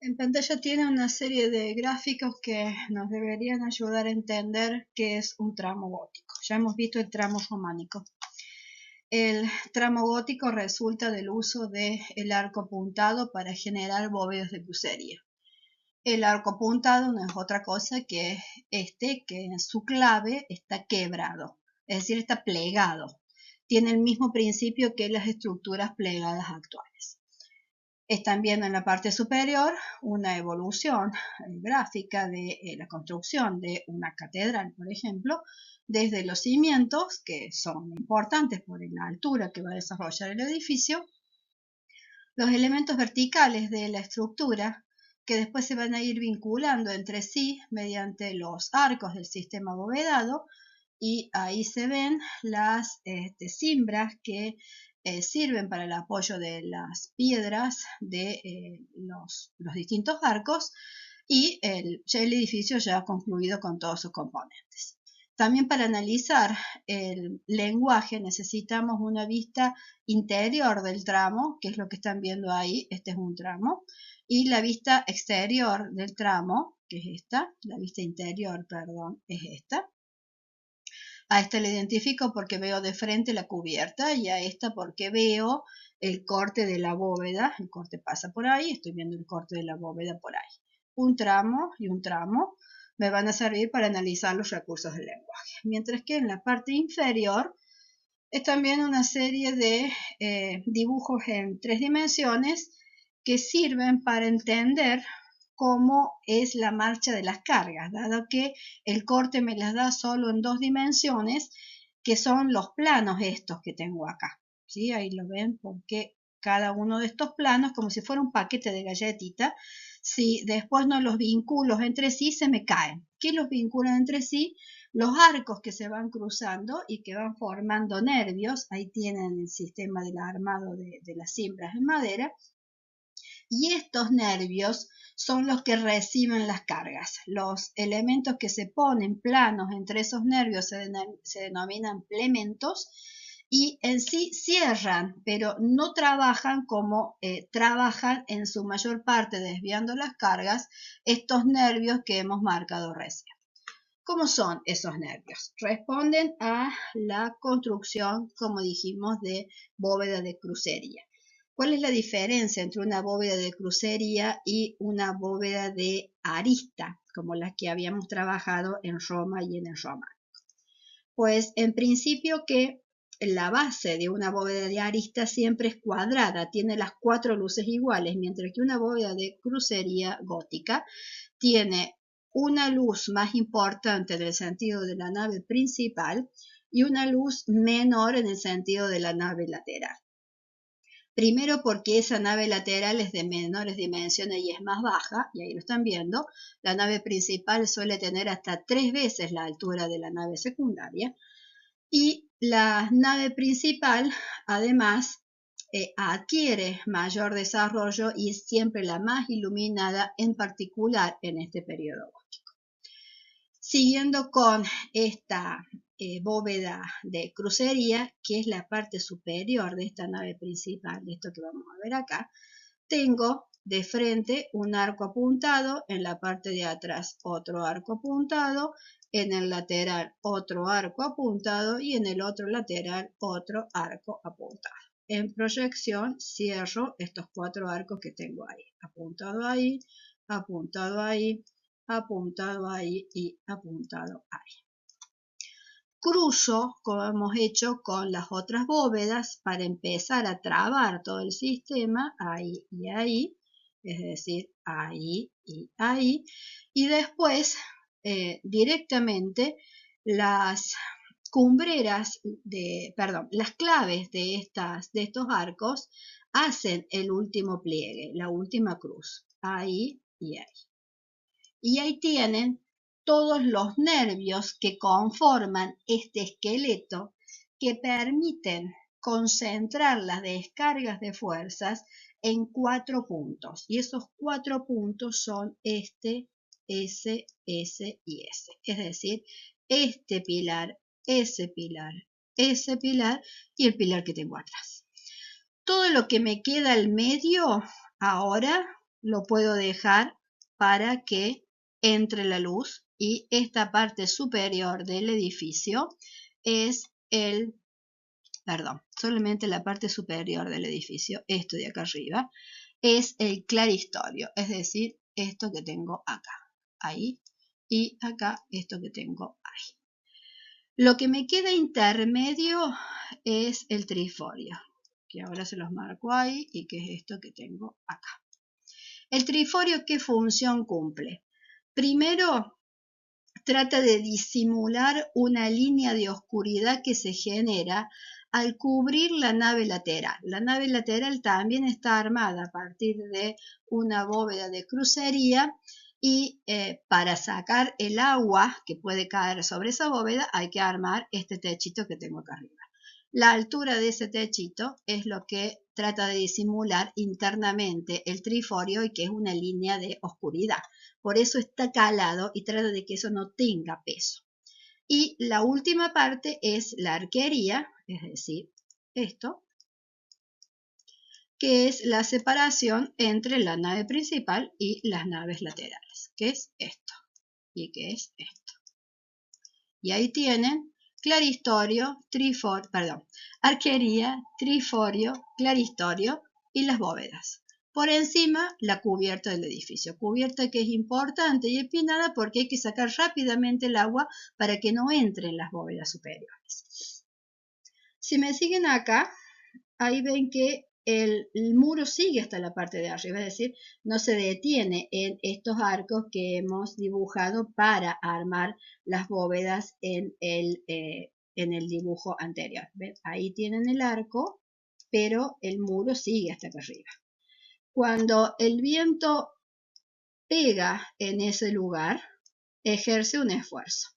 En pantalla tiene una serie de gráficos que nos deberían ayudar a entender qué es un tramo gótico. Ya hemos visto el tramo románico. El tramo gótico resulta del uso del arco apuntado para generar bóvedas de crucería. El arco apuntado no es otra cosa que que en su clave está quebrado, es decir, está plegado. Tiene el mismo principio que las estructuras plegadas actuales. Están viendo en la parte superior una evolución gráfica de la construcción de una catedral, por ejemplo, desde los cimientos, que son importantes por la altura que va a desarrollar el edificio, los elementos verticales de la estructura, que después se van a ir vinculando entre sí mediante los arcos del sistema abovedado, y ahí se ven las cimbras que sirven para el apoyo de las piedras de los distintos arcos, y ya el edificio ya ha concluido con todos sus componentes. También para analizar el lenguaje necesitamos una vista interior del tramo, que es lo que están viendo ahí. Este es un tramo, y la vista exterior del tramo, que es esta, la vista interior, perdón, es esta. A esta la identifico porque veo de frente la cubierta, y a esta porque veo el corte de la bóveda. El corte pasa por ahí, estoy viendo el corte de la bóveda por ahí. Un tramo y un tramo me van a servir para analizar los recursos del lenguaje. Mientras que en la parte inferior están viendo una serie de dibujos en 3 dimensiones que sirven para entender cómo es la marcha de las cargas, dado que el corte me las da solo en 2 dimensiones, que son los planos estos que tengo acá. ¿Sí? Ahí lo ven, porque cada uno de estos planos, como si fuera un paquete de galletita, si después no los vinculo entre sí, se me caen. ¿Qué los vinculan entre sí? Los arcos que se van cruzando y que van formando nervios. Ahí tienen el sistema del armado de las cimbras en madera. Y estos nervios son los que reciben las cargas. Los elementos que se ponen planos entre esos nervios se denominan plementos, y en sí cierran, pero no trabajan como trabajan en su mayor parte desviando las cargas estos nervios que hemos marcado recién. ¿Cómo son esos nervios? Responden a la construcción, como dijimos, de bóveda de crucería. ¿Cuál es la diferencia entre una bóveda de crucería y una bóveda de arista, como las que habíamos trabajado en Roma y en el románico? Pues en principio que la base de una bóveda de arista siempre es cuadrada, tiene las 4 luces iguales, mientras que una bóveda de crucería gótica tiene una luz más importante en el sentido de la nave principal y una luz menor en el sentido de la nave lateral. Primero porque esa nave lateral es de menores dimensiones y es más baja, y ahí lo están viendo. La nave principal suele tener hasta 3 veces la altura de la nave secundaria, y la nave principal además adquiere mayor desarrollo y es siempre la más iluminada, en particular en este periodo gótico. Siguiendo con esta bóveda de crucería, que es la parte superior de esta nave principal, de esto que vamos a ver acá, tengo de frente un arco apuntado, en la parte de atrás otro arco apuntado, en el lateral otro arco apuntado y en el otro lateral otro arco apuntado. En proyección cierro estos 4 arcos que tengo ahí, apuntado ahí, apuntado ahí, apuntado ahí y apuntado ahí. Cruzo, como hemos hecho con las otras bóvedas, para empezar a trabar todo el sistema, ahí y ahí, es decir, ahí y ahí, y después directamente las cumbreras las claves de estos arcos hacen el último pliegue, la última cruz, ahí y ahí. Y ahí tienen todos los nervios que conforman este esqueleto, que permiten concentrar las descargas de fuerzas en 4 puntos. Y esos 4 puntos son este, ese y ese. Es decir, este pilar, ese pilar y el pilar que tengo atrás. Todo lo que me queda al medio ahora lo puedo dejar para que entre la luz, y esta parte superior del edificio es solamente la parte superior del edificio, esto de acá arriba, es el claristorio, es decir, esto que tengo acá, ahí, y acá esto que tengo ahí. Lo que me queda intermedio es el triforio, que ahora se los marco ahí, y que es esto que tengo acá. El triforio, ¿qué función cumple? Primero, trata de disimular una línea de oscuridad que se genera al cubrir la nave lateral. La nave lateral también está armada a partir de una bóveda de crucería, y para sacar el agua que puede caer sobre esa bóveda hay que armar este techito que tengo acá arriba. La altura de ese techito es lo que trata de disimular internamente el triforio, y que es una línea de oscuridad. Por eso está calado y trata de que eso no tenga peso. Y la última parte es la arquería, es decir, esto, que es la separación entre la nave principal y las naves laterales, que es esto y que es esto. Y ahí tienen claristorio, arquería, triforio, claristorio y las bóvedas. Por encima, la cubierta del edificio. Cubierta que es importante y empinada porque hay que sacar rápidamente el agua para que no entre en las bóvedas superiores. Si me siguen acá, ahí ven que el muro sigue hasta la parte de arriba, es decir, no se detiene en estos arcos que hemos dibujado para armar las bóvedas en el dibujo anterior. ¿Ven? Ahí tienen el arco, pero el muro sigue hasta acá arriba. Cuando el viento pega en ese lugar, ejerce un esfuerzo.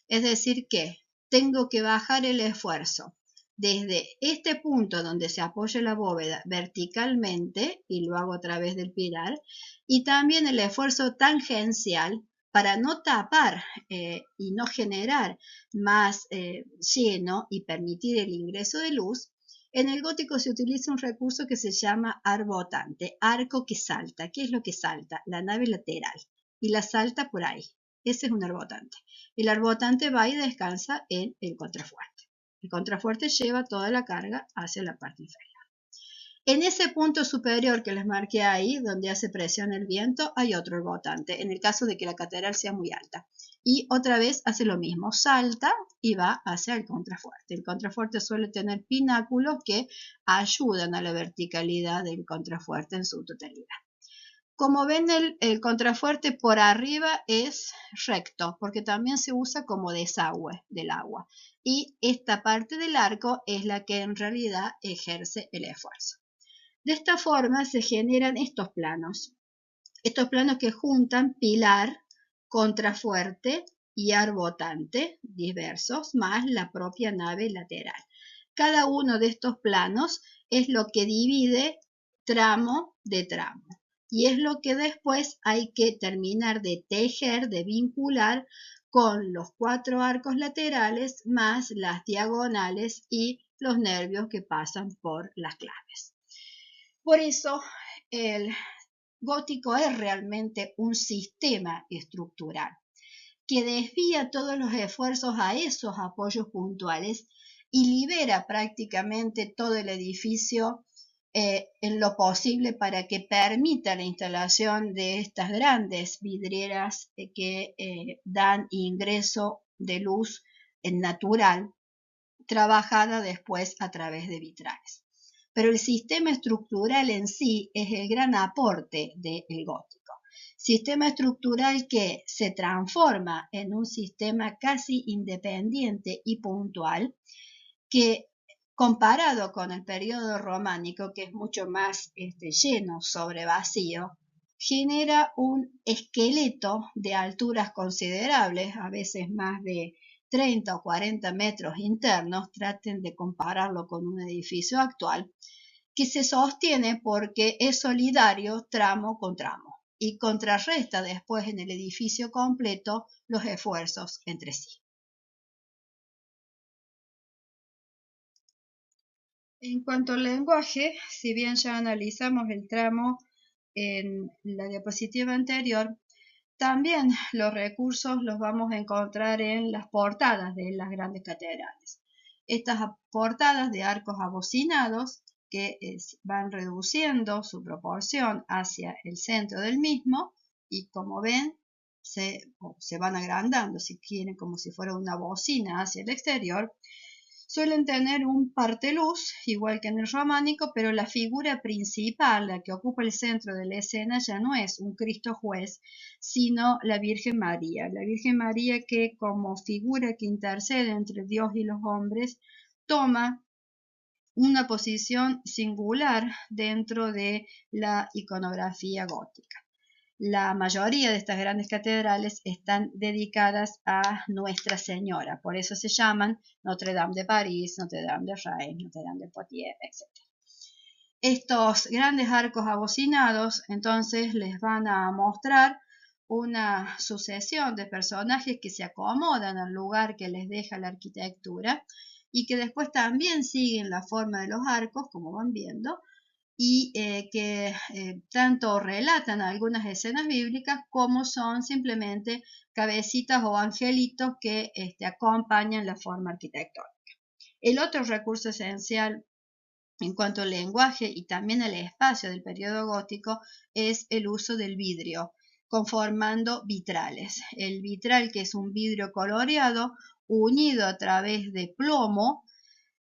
Es decir que tengo que bajar el esfuerzo desde este punto donde se apoya la bóveda verticalmente, y lo hago a través del pilar, y también el esfuerzo tangencial para no tapar y no generar más lleno y permitir el ingreso de luz. En el gótico se utiliza un recurso que se llama arbotante, arco que salta. ¿Qué es lo que salta? La nave lateral, y la salta por ahí. Ese es un arbotante. El arbotante va y descansa en el contrafuerte. El contrafuerte lleva toda la carga hacia la parte inferior. En ese punto superior que les marqué ahí, donde hace presión el viento, hay otro arbotante, en el caso de que la catedral sea muy alta. Y otra vez hace lo mismo, salta y va hacia el contrafuerte. El contrafuerte suele tener pináculos que ayudan a la verticalidad del contrafuerte en su totalidad. Como ven, el contrafuerte por arriba es recto, porque también se usa como desagüe del agua. Y esta parte del arco es la que en realidad ejerce el esfuerzo. De esta forma se generan estos planos que juntan pilar, contrafuerte y arbotante diversos, más la propia nave lateral. Cada uno de estos planos es lo que divide tramo de tramo, y es lo que después hay que terminar de tejer, de vincular con los 4 arcos laterales más las diagonales y los nervios que pasan por las claves. Por eso el gótico es realmente un sistema estructural que desvía todos los esfuerzos a esos apoyos puntuales y libera prácticamente todo el edificio en lo posible para que permita la instalación de estas grandes vidrieras que dan ingreso de luz natural, trabajada después a través de vitrales. Pero el sistema estructural en sí es el gran aporte del gótico. Sistema estructural que se transforma en un sistema casi independiente y puntual, que comparado con el periodo románico, que es mucho más lleno sobre vacío, genera un esqueleto de alturas considerables, a veces más de 30 o 40 metros internos. Traten de compararlo con un edificio actual, que se sostiene porque es solidario tramo con tramo y contrarresta después en el edificio completo los esfuerzos entre sí. En cuanto al lenguaje, si bien ya analizamos el tramo en la diapositiva anterior, también los recursos los vamos a encontrar en las portadas de las grandes catedrales. Estas portadas de arcos abocinados que van reduciendo su proporción hacia el centro del mismo y, como ven, se van agrandando, si quieren, como si fuera una bocina hacia el exterior. Suelen tener un parteluz, igual que en el románico, pero la figura principal, la que ocupa el centro de la escena, ya no es un Cristo juez, sino la Virgen María. La Virgen María que, como figura que intercede entre Dios y los hombres, toma una posición singular dentro de la iconografía gótica. La mayoría de estas grandes catedrales están dedicadas a Nuestra Señora, por eso se llaman Notre Dame de París, Notre Dame de Reims, Notre Dame de Poitiers, etc. Estos grandes arcos abocinados entonces les van a mostrar una sucesión de personajes que se acomodan al lugar que les deja la arquitectura y que después también siguen la forma de los arcos, como van viendo, y que tanto relatan algunas escenas bíblicas como son simplemente cabecitas o angelitos que acompañan la forma arquitectónica. El otro recurso esencial en cuanto al lenguaje y también al espacio del periodo gótico es el uso del vidrio, conformando vitrales. El vitral, que es un vidrio coloreado unido a través de plomo,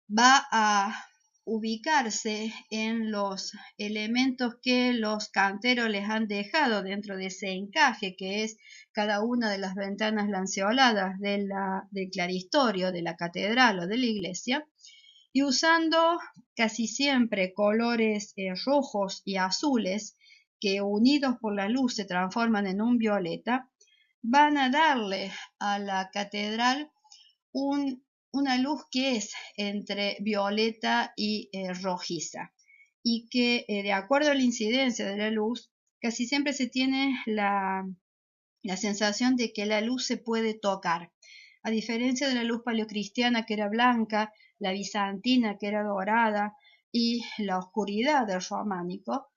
va a ubicarse en los elementos que los canteros les han dejado dentro de ese encaje que es cada una de las ventanas lanceoladas del claristorio de la catedral o de la iglesia, y usando casi siempre colores rojos y azules que unidos por la luz se transforman en un violeta, van a darle a la catedral una luz que es entre violeta y rojiza, y que de acuerdo a la incidencia de la luz casi siempre se tiene la sensación de que la luz se puede tocar, a diferencia de la luz paleocristiana que era blanca, la bizantina que era dorada y la oscuridad del románico.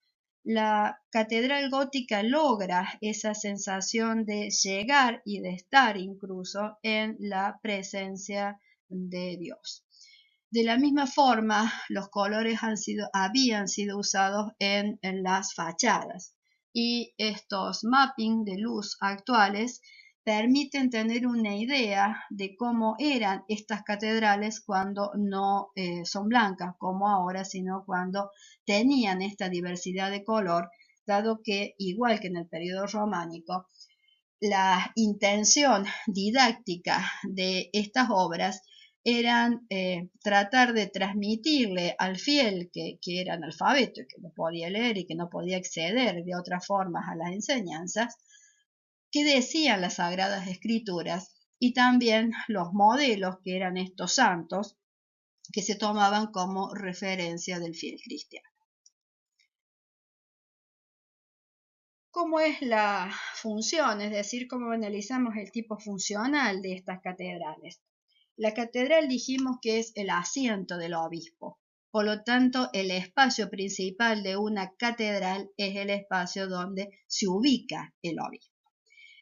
La catedral gótica logra esa sensación de llegar y de estar incluso en la presencia de Dios. De la misma forma, los colores habían sido usados en las fachadas y estos mapping de luz actuales permiten tener una idea de cómo eran estas catedrales cuando no son blancas como ahora, sino cuando tenían esta diversidad de color, dado que, igual que en el periodo románico, la intención didáctica de estas obras eran tratar de transmitirle al fiel que era analfabeto, que no podía leer y que no podía acceder de otras formas a las enseñanzas, qué decían las Sagradas Escrituras y también los modelos que eran estos santos que se tomaban como referencia del fiel cristiano. ¿Cómo es la función? Es decir, cómo analizamos el tipo funcional de estas catedrales. La catedral dijimos que es el asiento del obispo. Por lo tanto, el espacio principal de una catedral es el espacio donde se ubica el obispo.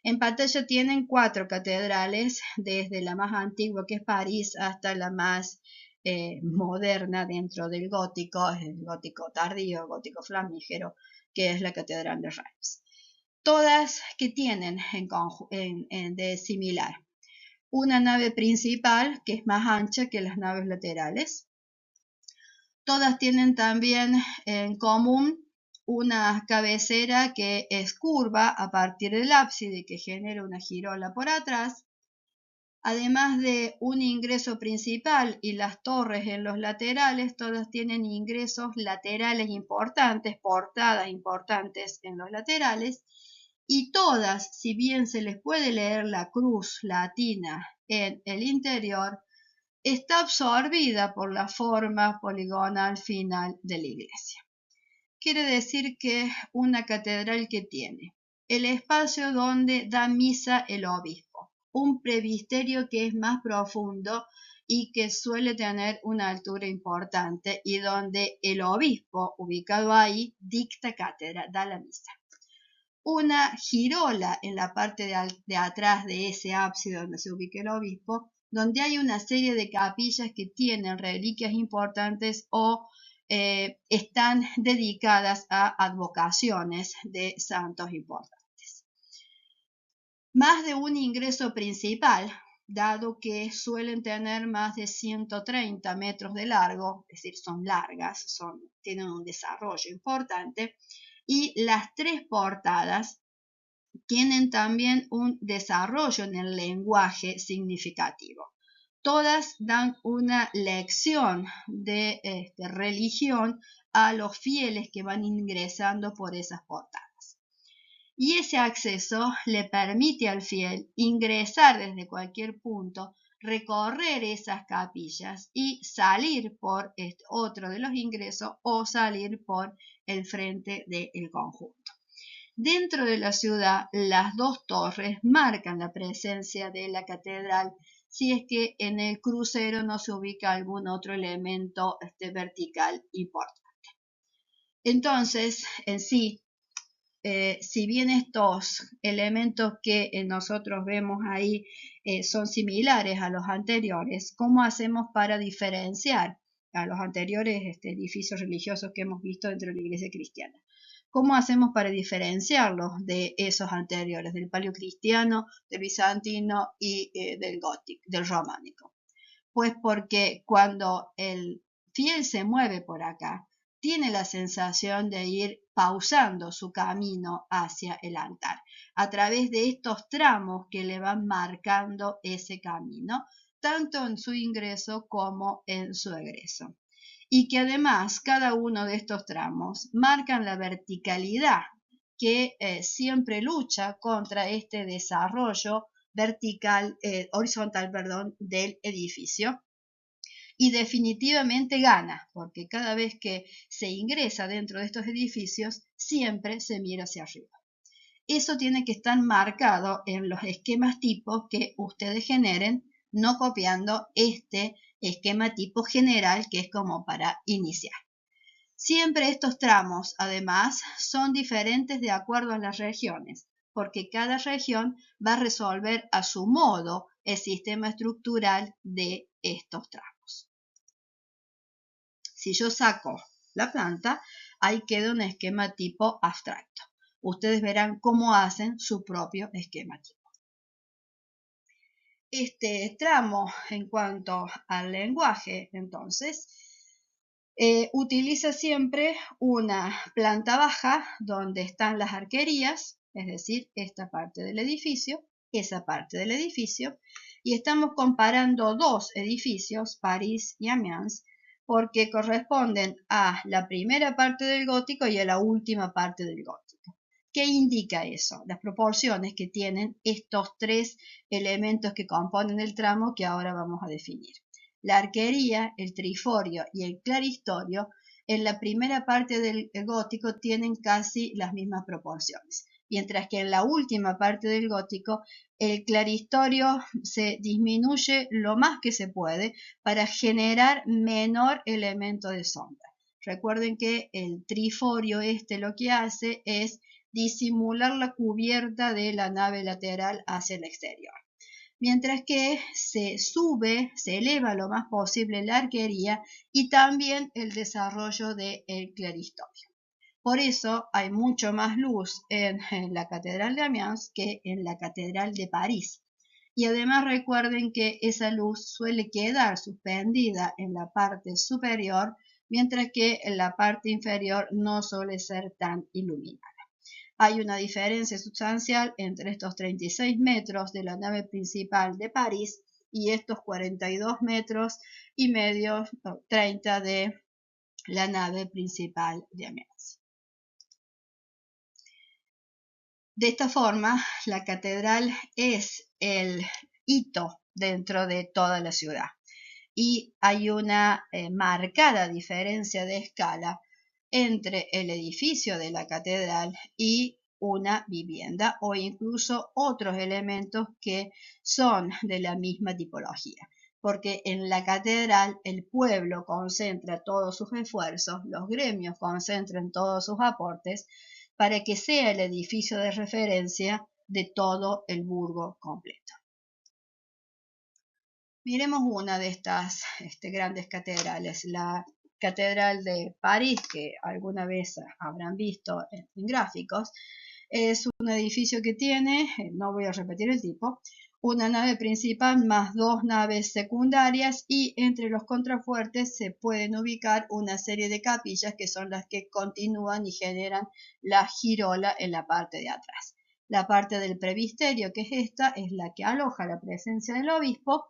En pantalla tienen 4 catedrales, desde la más antigua que es París hasta la más moderna dentro del gótico, el gótico tardío, gótico flamígero, que es la Catedral de Reims. Todas que tienen de similar una nave principal que es más ancha que las naves laterales. Todas tienen también en común una cabecera que es curva a partir del ábside, que genera una girola por atrás, además de un ingreso principal y las torres en los laterales. Todas tienen ingresos laterales importantes, portadas importantes en los laterales, y todas, si bien se les puede leer la cruz latina en el interior, está absorbida por la forma poligonal final de la iglesia. Quiere decir que una catedral que tiene el espacio donde da misa el obispo, un presbiterio que es más profundo y que suele tener una altura importante y donde el obispo, ubicado ahí, dicta cátedra, da la misa. Una girola en la parte de atrás de ese ábside donde se ubica el obispo, donde hay una serie de capillas que tienen reliquias importantes o están dedicadas a advocaciones de santos importantes. Más de un ingreso principal, dado que suelen tener más de 130 metros de largo, es decir, son largas, tienen un desarrollo importante, y las tres portadas tienen también un desarrollo en el lenguaje significativo. Todas dan una lección de religión a los fieles que van ingresando por esas portadas. Y ese acceso le permite al fiel ingresar desde cualquier punto, recorrer esas capillas y salir por otro de los ingresos o salir por el frente del conjunto. Dentro de la ciudad, las dos torres marcan la presencia de la catedral si es que en el crucero no se ubica algún otro elemento vertical importante. Entonces, en sí, si bien estos elementos que nosotros vemos ahí son similares a los anteriores, ¿cómo hacemos para diferenciar a los anteriores edificios religiosos que hemos visto dentro de la iglesia cristiana? ¿Cómo hacemos para diferenciarlos de esos anteriores, del paleocristiano, del bizantino y del gótico, del románico? Pues porque cuando el fiel se mueve por acá, tiene la sensación de ir pausando su camino hacia el altar, a través de estos tramos que le van marcando ese camino, tanto en su ingreso como en su egreso. Y que además cada uno de estos tramos marcan la verticalidad que siempre lucha contra este desarrollo horizontal, del edificio. Y definitivamente gana, porque cada vez que se ingresa dentro de estos edificios, siempre se mira hacia arriba. Eso tiene que estar marcado en los esquemas tipos que ustedes generen, no copiando este esquema tipo general que es como para iniciar. Siempre estos tramos, además, son diferentes de acuerdo a las regiones, porque cada región va a resolver a su modo el sistema estructural de estos tramos. Si yo saco la planta, ahí queda un esquema tipo abstracto. Ustedes verán cómo hacen su propio esquema tipo. Este tramo, en cuanto al lenguaje, entonces, utiliza siempre una planta baja donde están las arquerías, es decir, esta parte del edificio, esa parte del edificio, y estamos comparando dos edificios, París y Amiens, porque corresponden a la primera parte del gótico y a la última parte del gótico. ¿Qué indica eso? Las proporciones que tienen estos tres elementos que componen el tramo que ahora vamos a definir. La arquería, el triforio y el claristorio en la primera parte del gótico tienen casi las mismas proporciones, mientras que en la última parte del gótico el claristorio se disminuye lo más que se puede para generar menor elemento de sombra. Recuerden que el triforio lo que hace es disimular la cubierta de la nave lateral hacia el exterior. Mientras que se eleva lo más posible la arquería y también el desarrollo del claristorio. Por eso hay mucho más luz en la Catedral de Amiens que en la Catedral de París. Y además recuerden que esa luz suele quedar suspendida en la parte superior, mientras que en la parte inferior no suele ser tan iluminada. Hay una diferencia sustancial entre estos 36 metros de la nave principal de París y estos 42 metros y medio, 30 de la nave principal de Amiens. De esta forma, la catedral es el hito dentro de toda la ciudad y hay una marcada diferencia de escala entre el edificio de la catedral y una vivienda o incluso otros elementos que son de la misma tipología. Porque en la catedral el pueblo concentra todos sus esfuerzos, los gremios concentran todos sus aportes para que sea el edificio de referencia de todo el burgo completo. Miremos una de estas grandes catedrales, la Catedral de París, que alguna vez habrán visto en gráficos. Es un edificio que tiene, no voy a repetir el tipo, una nave principal más dos naves secundarias y entre los contrafuertes se pueden ubicar una serie de capillas que son las que continúan y generan la girola en la parte de atrás. La parte del presbiterio, que es esta, es la que aloja la presencia del obispo,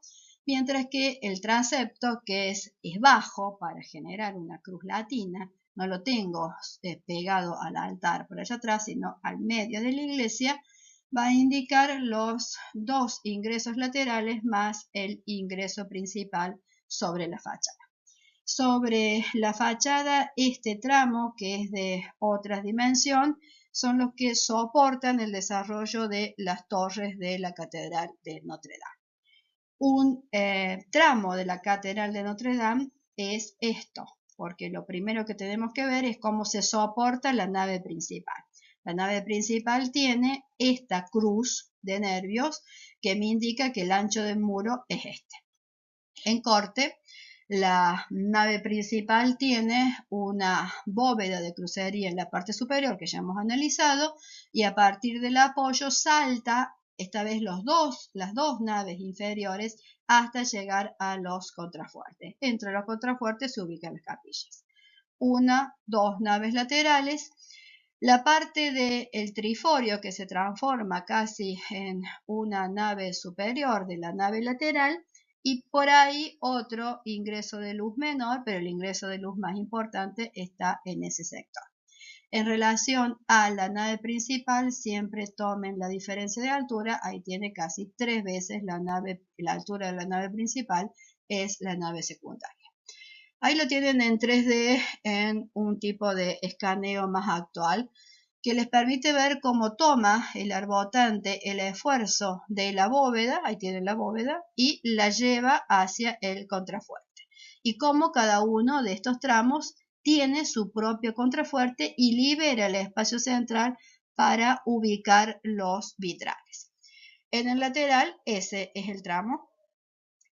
mientras que el transepto, que es bajo para generar una cruz latina, no lo tengo pegado al altar por allá atrás, sino al medio de la iglesia, va a indicar los dos ingresos laterales más el ingreso principal sobre la fachada. Sobre la fachada, este tramo, que es de otra dimensión, son los que soportan el desarrollo de las torres de la Catedral de Notre Dame. Un tramo de la Catedral de Notre Dame es esto, porque lo primero que tenemos que ver es cómo se soporta la nave principal. La nave principal tiene esta cruz de nervios que me indica que el ancho del muro es este. En corte, la nave principal tiene una bóveda de crucería en la parte superior que ya hemos analizado y a partir del apoyo salta esta vez las dos naves inferiores hasta llegar a los contrafuertes. Entre los contrafuertes se ubican las capillas. Dos naves laterales. La parte del triforio que se transforma casi en una nave superior de la nave lateral y por ahí otro ingreso de luz menor, pero el ingreso de luz más importante está en ese sector. En relación a la nave principal, siempre tomen la diferencia de altura, ahí tiene casi 3 veces la altura de la nave principal es la nave secundaria. Ahí lo tienen en 3D en un tipo de escaneo más actual que les permite ver cómo toma el arbotante el esfuerzo de la bóveda, ahí tienen la bóveda, y la lleva hacia el contrafuerte. Y cómo cada uno de estos tramos tiene su propio contrafuerte y libera el espacio central para ubicar los vitrales. En el lateral, ese es el tramo,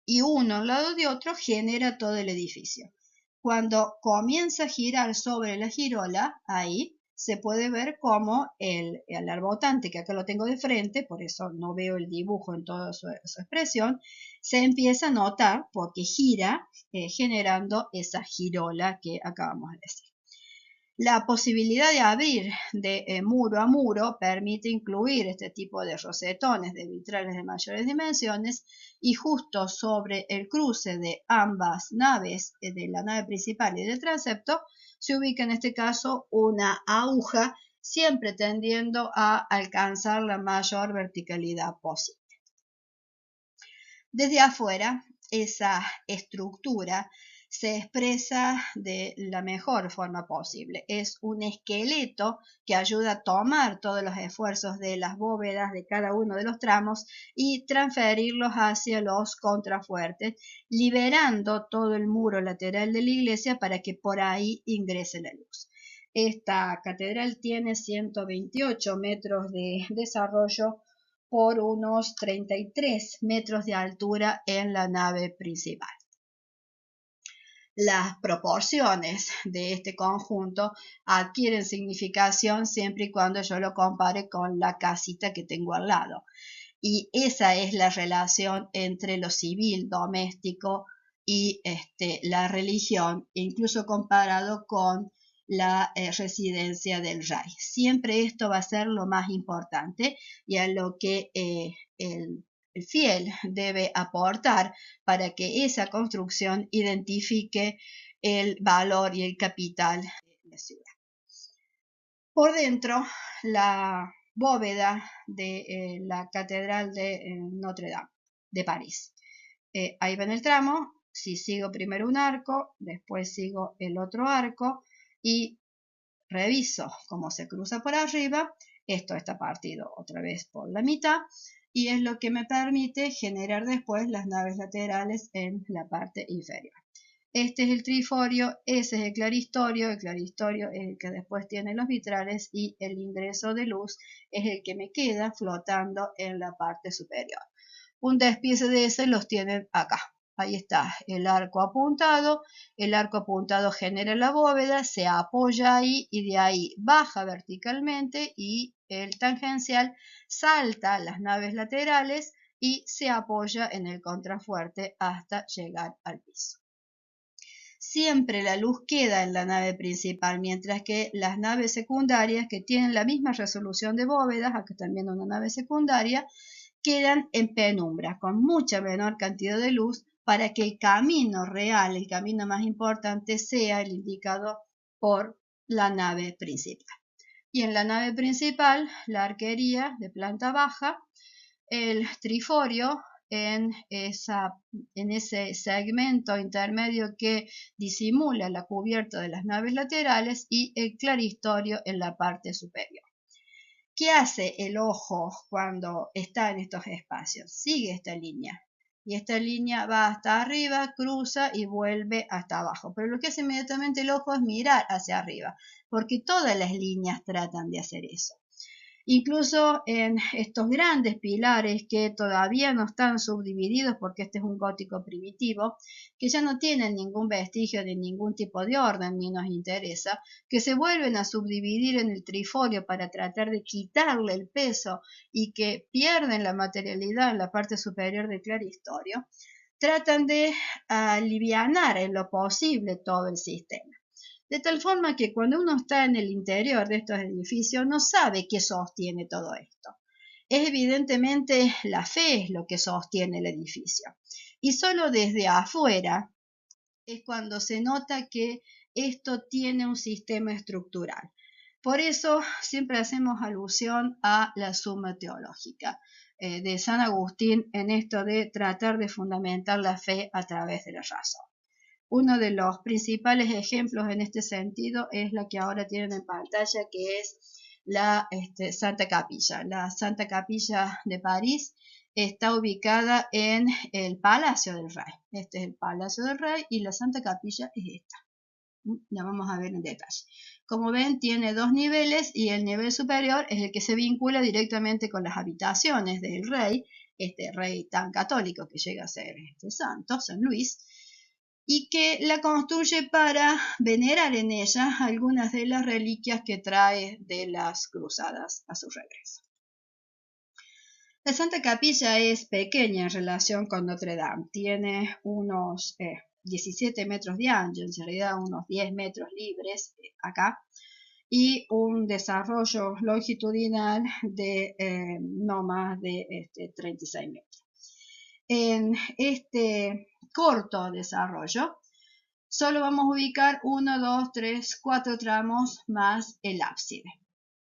y uno al lado de otro genera todo el edificio. Cuando comienza a girar sobre la girola, ahí se puede ver cómo el arbotante, que acá lo tengo de frente, por eso no veo el dibujo en toda su expresión, se empieza a notar porque gira generando esa girola que acabamos de decir. La posibilidad de abrir de muro a muro permite incluir este tipo de rosetones de vitrales de mayores dimensiones y justo sobre el cruce de ambas naves, de la nave principal y del transepto, se ubica en este caso una aguja, siempre tendiendo a alcanzar la mayor verticalidad posible. Desde afuera, esa estructura se expresa de la mejor forma posible. Es un esqueleto que ayuda a tomar todos los esfuerzos de las bóvedas de cada uno de los tramos y transferirlos hacia los contrafuertes, liberando todo el muro lateral de la iglesia para que por ahí ingrese la luz. Esta catedral tiene 128 metros de desarrollo por unos 33 metros de altura en la nave principal. Las proporciones de este conjunto adquieren significación siempre y cuando yo lo compare con la casita que tengo al lado. Y esa es la relación entre lo civil, doméstico y la religión, incluso comparado con la residencia del rey. Siempre esto va a ser lo más importante y a lo que el fiel debe aportar para que esa construcción identifique el valor y el capital de la ciudad. Por dentro, la bóveda de la Catedral de Notre Dame de París. Ahí va en el tramo, si sigo primero un arco, después sigo el otro arco y reviso cómo se cruza por arriba, Esto está partido otra vez por la mitad y es lo que me permite generar después las naves laterales en la parte inferior. Este es el triforio, ese es el claristorio es el que después tiene los vitrales y el ingreso de luz es el que me queda flotando en la parte superior. Un despiece de ese los tienen acá. Ahí está el arco apuntado genera la bóveda, se apoya ahí y de ahí baja verticalmente y el tangencial salta las naves laterales y se apoya en el contrafuerte hasta llegar al piso. Siempre la luz queda en la nave principal, mientras que las naves secundarias, que tienen la misma resolución de bóvedas, acá también una nave secundaria, quedan en penumbra, con mucha menor cantidad de luz, para que el camino real, el camino más importante, sea el indicado por la nave principal. Y en la nave principal, la arquería de planta baja, el triforio en ese segmento intermedio que disimula la cubierta de las naves laterales y el claristorio en la parte superior. ¿Qué hace el ojo cuando está en estos espacios? Sigue esta línea. Y esta línea va hasta arriba, cruza y vuelve hasta abajo. Pero lo que hace inmediatamente el ojo es mirar hacia arriba, porque todas las líneas tratan de hacer eso. Incluso en estos grandes pilares que todavía no están subdivididos porque este es un gótico primitivo, que ya no tienen ningún vestigio de ningún tipo de orden ni nos interesa, que se vuelven a subdividir en el triforio para tratar de quitarle el peso y que pierden la materialidad en la parte superior del claristorio, tratan de alivianar en lo posible todo el sistema. De tal forma que cuando uno está en el interior de estos edificios no sabe qué sostiene todo esto. Es evidentemente la fe es lo que sostiene el edificio. Y solo desde afuera es cuando se nota que esto tiene un sistema estructural. Por eso siempre hacemos alusión a la suma teológica de San Agustín en esto de tratar de fundamentar la fe a través de la razón. Uno de los principales ejemplos en este sentido es la que ahora tienen en pantalla, que es la Santa Capilla. La Santa Capilla de París está ubicada en el Palacio del Rey. Este es el Palacio del Rey y la Santa Capilla es esta. La vamos a ver en detalle. Como ven, tiene dos niveles y el nivel superior es el que se vincula directamente con las habitaciones del rey, este rey tan católico que llega a ser santo, San Luis, y que la construye para venerar en ella algunas de las reliquias que trae de las cruzadas a su regreso. La Santa Capilla es pequeña en relación con Notre Dame, tiene unos 17 metros de ancho, en realidad unos 10 metros libres acá, y un desarrollo longitudinal de no más de 36 metros. En este corto desarrollo solo vamos a ubicar 1, 2, 3, 4 tramos más el ábside.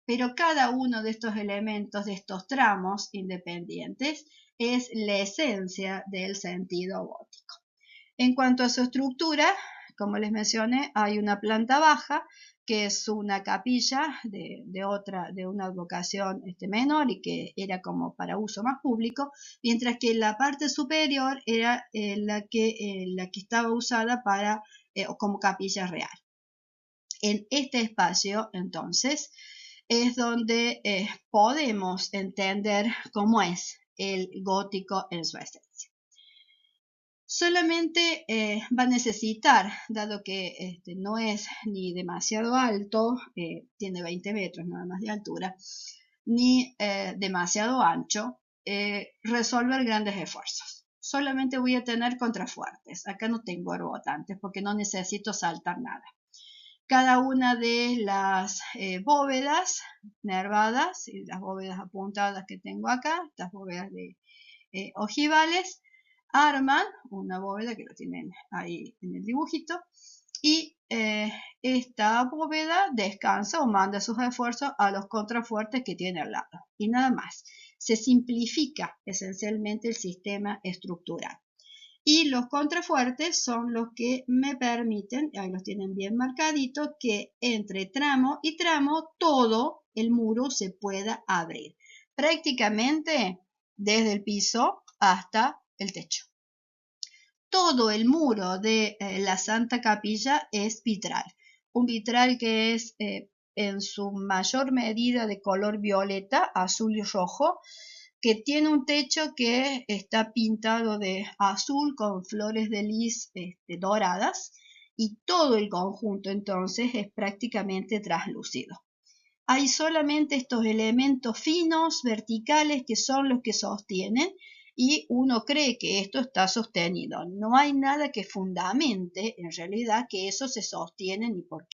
Pero cada uno de estos elementos, de estos tramos independientes, es la esencia del sentido gótico. En cuanto a su estructura, como les mencioné, hay una planta baja, que es una capilla de una advocación menor y que era como para uso más público, mientras que la parte superior era la que estaba usada para, como capilla real. En este espacio, entonces, es donde podemos entender cómo es el gótico en su esencia. Solamente va a necesitar, dado que no es ni demasiado alto, tiene 20 metros nada más de altura, ni demasiado ancho, resolver grandes esfuerzos. Solamente voy a tener contrafuertes. Acá no tengo rebotantes porque no necesito saltar nada. Cada una de las bóvedas nervadas, y las bóvedas apuntadas que tengo acá, estas bóvedas de ojivales, arman una bóveda que lo tienen ahí en el dibujito y esta bóveda descansa o manda sus esfuerzos a los contrafuertes que tiene al lado y nada más. Se simplifica esencialmente el sistema estructural. Y los contrafuertes son los que me permiten, ahí los tienen bien marcaditos, que entre tramo y tramo todo el muro se pueda abrir, prácticamente desde el piso hasta el techo. Todo el muro de la Santa Capilla es vitral, un vitral que es en su mayor medida de color violeta, azul y rojo, que tiene un techo que está pintado de azul con flores de lis doradas, y todo el conjunto entonces es prácticamente translúcido. Hay solamente estos elementos finos, verticales, que son los que sostienen, y uno cree que esto está sostenido. No hay nada que fundamente en realidad que eso se sostiene ni por qué.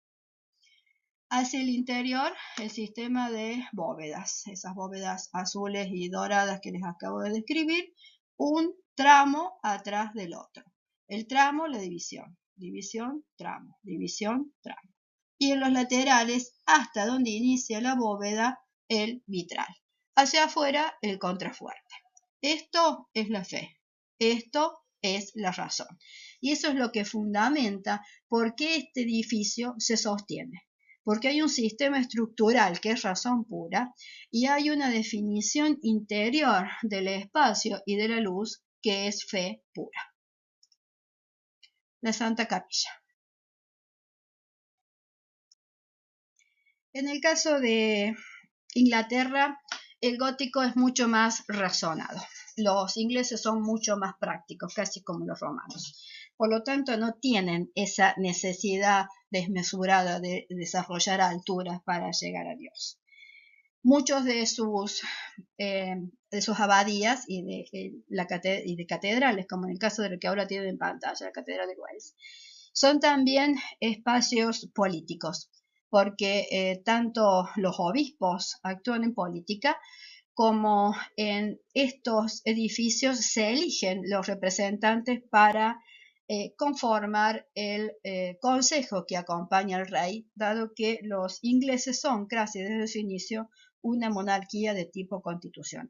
Hacia el interior, el sistema de bóvedas, esas bóvedas azules y doradas que les acabo de describir, un tramo atrás del otro. El tramo, la división, división, tramo, división, tramo. Y en los laterales, hasta donde inicia la bóveda, el vitral. Hacia afuera, el contrafuerte. Esto es la fe, esto es la razón. Y eso es lo que fundamenta por qué este edificio se sostiene. Porque hay un sistema estructural que es razón pura, y hay una definición interior del espacio y de la luz que es fe pura. La Santa Capilla. En el caso de Inglaterra, el gótico es mucho más razonado. Los ingleses son mucho más prácticos, casi como los romanos. Por lo tanto, no tienen esa necesidad desmesurada de desarrollar alturas para llegar a Dios. Muchos de sus abadías y de catedrales, como en el caso de lo que ahora tienen en pantalla, la Catedral de Wells, son también espacios políticos, porque tanto los obispos actúan en política, como en estos edificios se eligen los representantes para conformar el consejo que acompaña al rey, dado que los ingleses son casi desde su inicio una monarquía de tipo constitucional.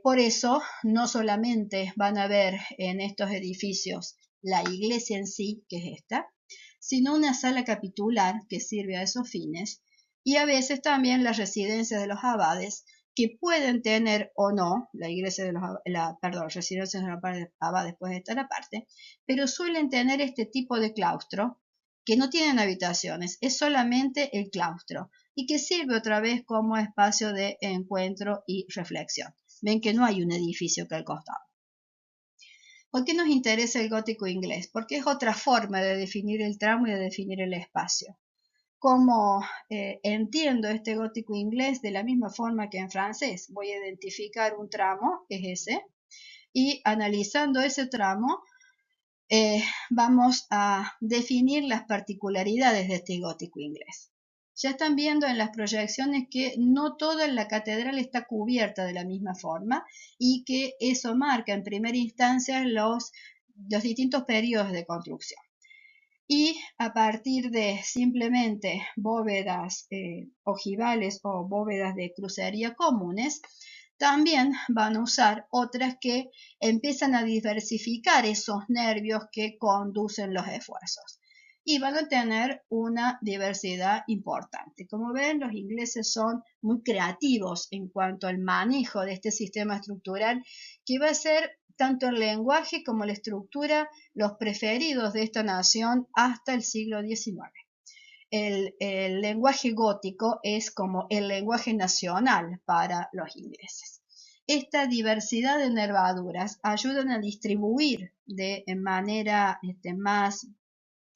Por eso, no solamente van a ver en estos edificios la iglesia en sí, que es esta, sino una sala capitular que sirve a esos fines, y a veces también las residencias de los abades, que pueden tener o no, la iglesia de los residencias de los abades pueden estar aparte, pero suelen tener este tipo de claustro, que no tienen habitaciones, es solamente el claustro, y que sirve otra vez como espacio de encuentro y reflexión. Ven que no hay un edificio que al costado. ¿Por qué nos interesa el gótico inglés? Porque es otra forma de definir el tramo y de definir el espacio. Como entiendo este gótico inglés de la misma forma que en francés, voy a identificar un tramo, que es ese, y analizando ese tramo, vamos a definir las particularidades de este gótico inglés. Ya están viendo en las proyecciones que no toda la catedral está cubierta de la misma forma, y que eso marca en primera instancia los distintos periodos de construcción. Y a partir de simplemente bóvedas ojivales o bóvedas de crucería comunes, también van a usar otras que empiezan a diversificar esos nervios que conducen los esfuerzos, y van a tener una diversidad importante. Como ven, los ingleses son muy creativos en cuanto al manejo de este sistema estructural, que va a ser tanto el lenguaje como la estructura los preferidos de esta nación hasta el siglo XIX. El lenguaje gótico es como el lenguaje nacional para los ingleses. Esta diversidad de nervaduras ayudan a distribuir de manera más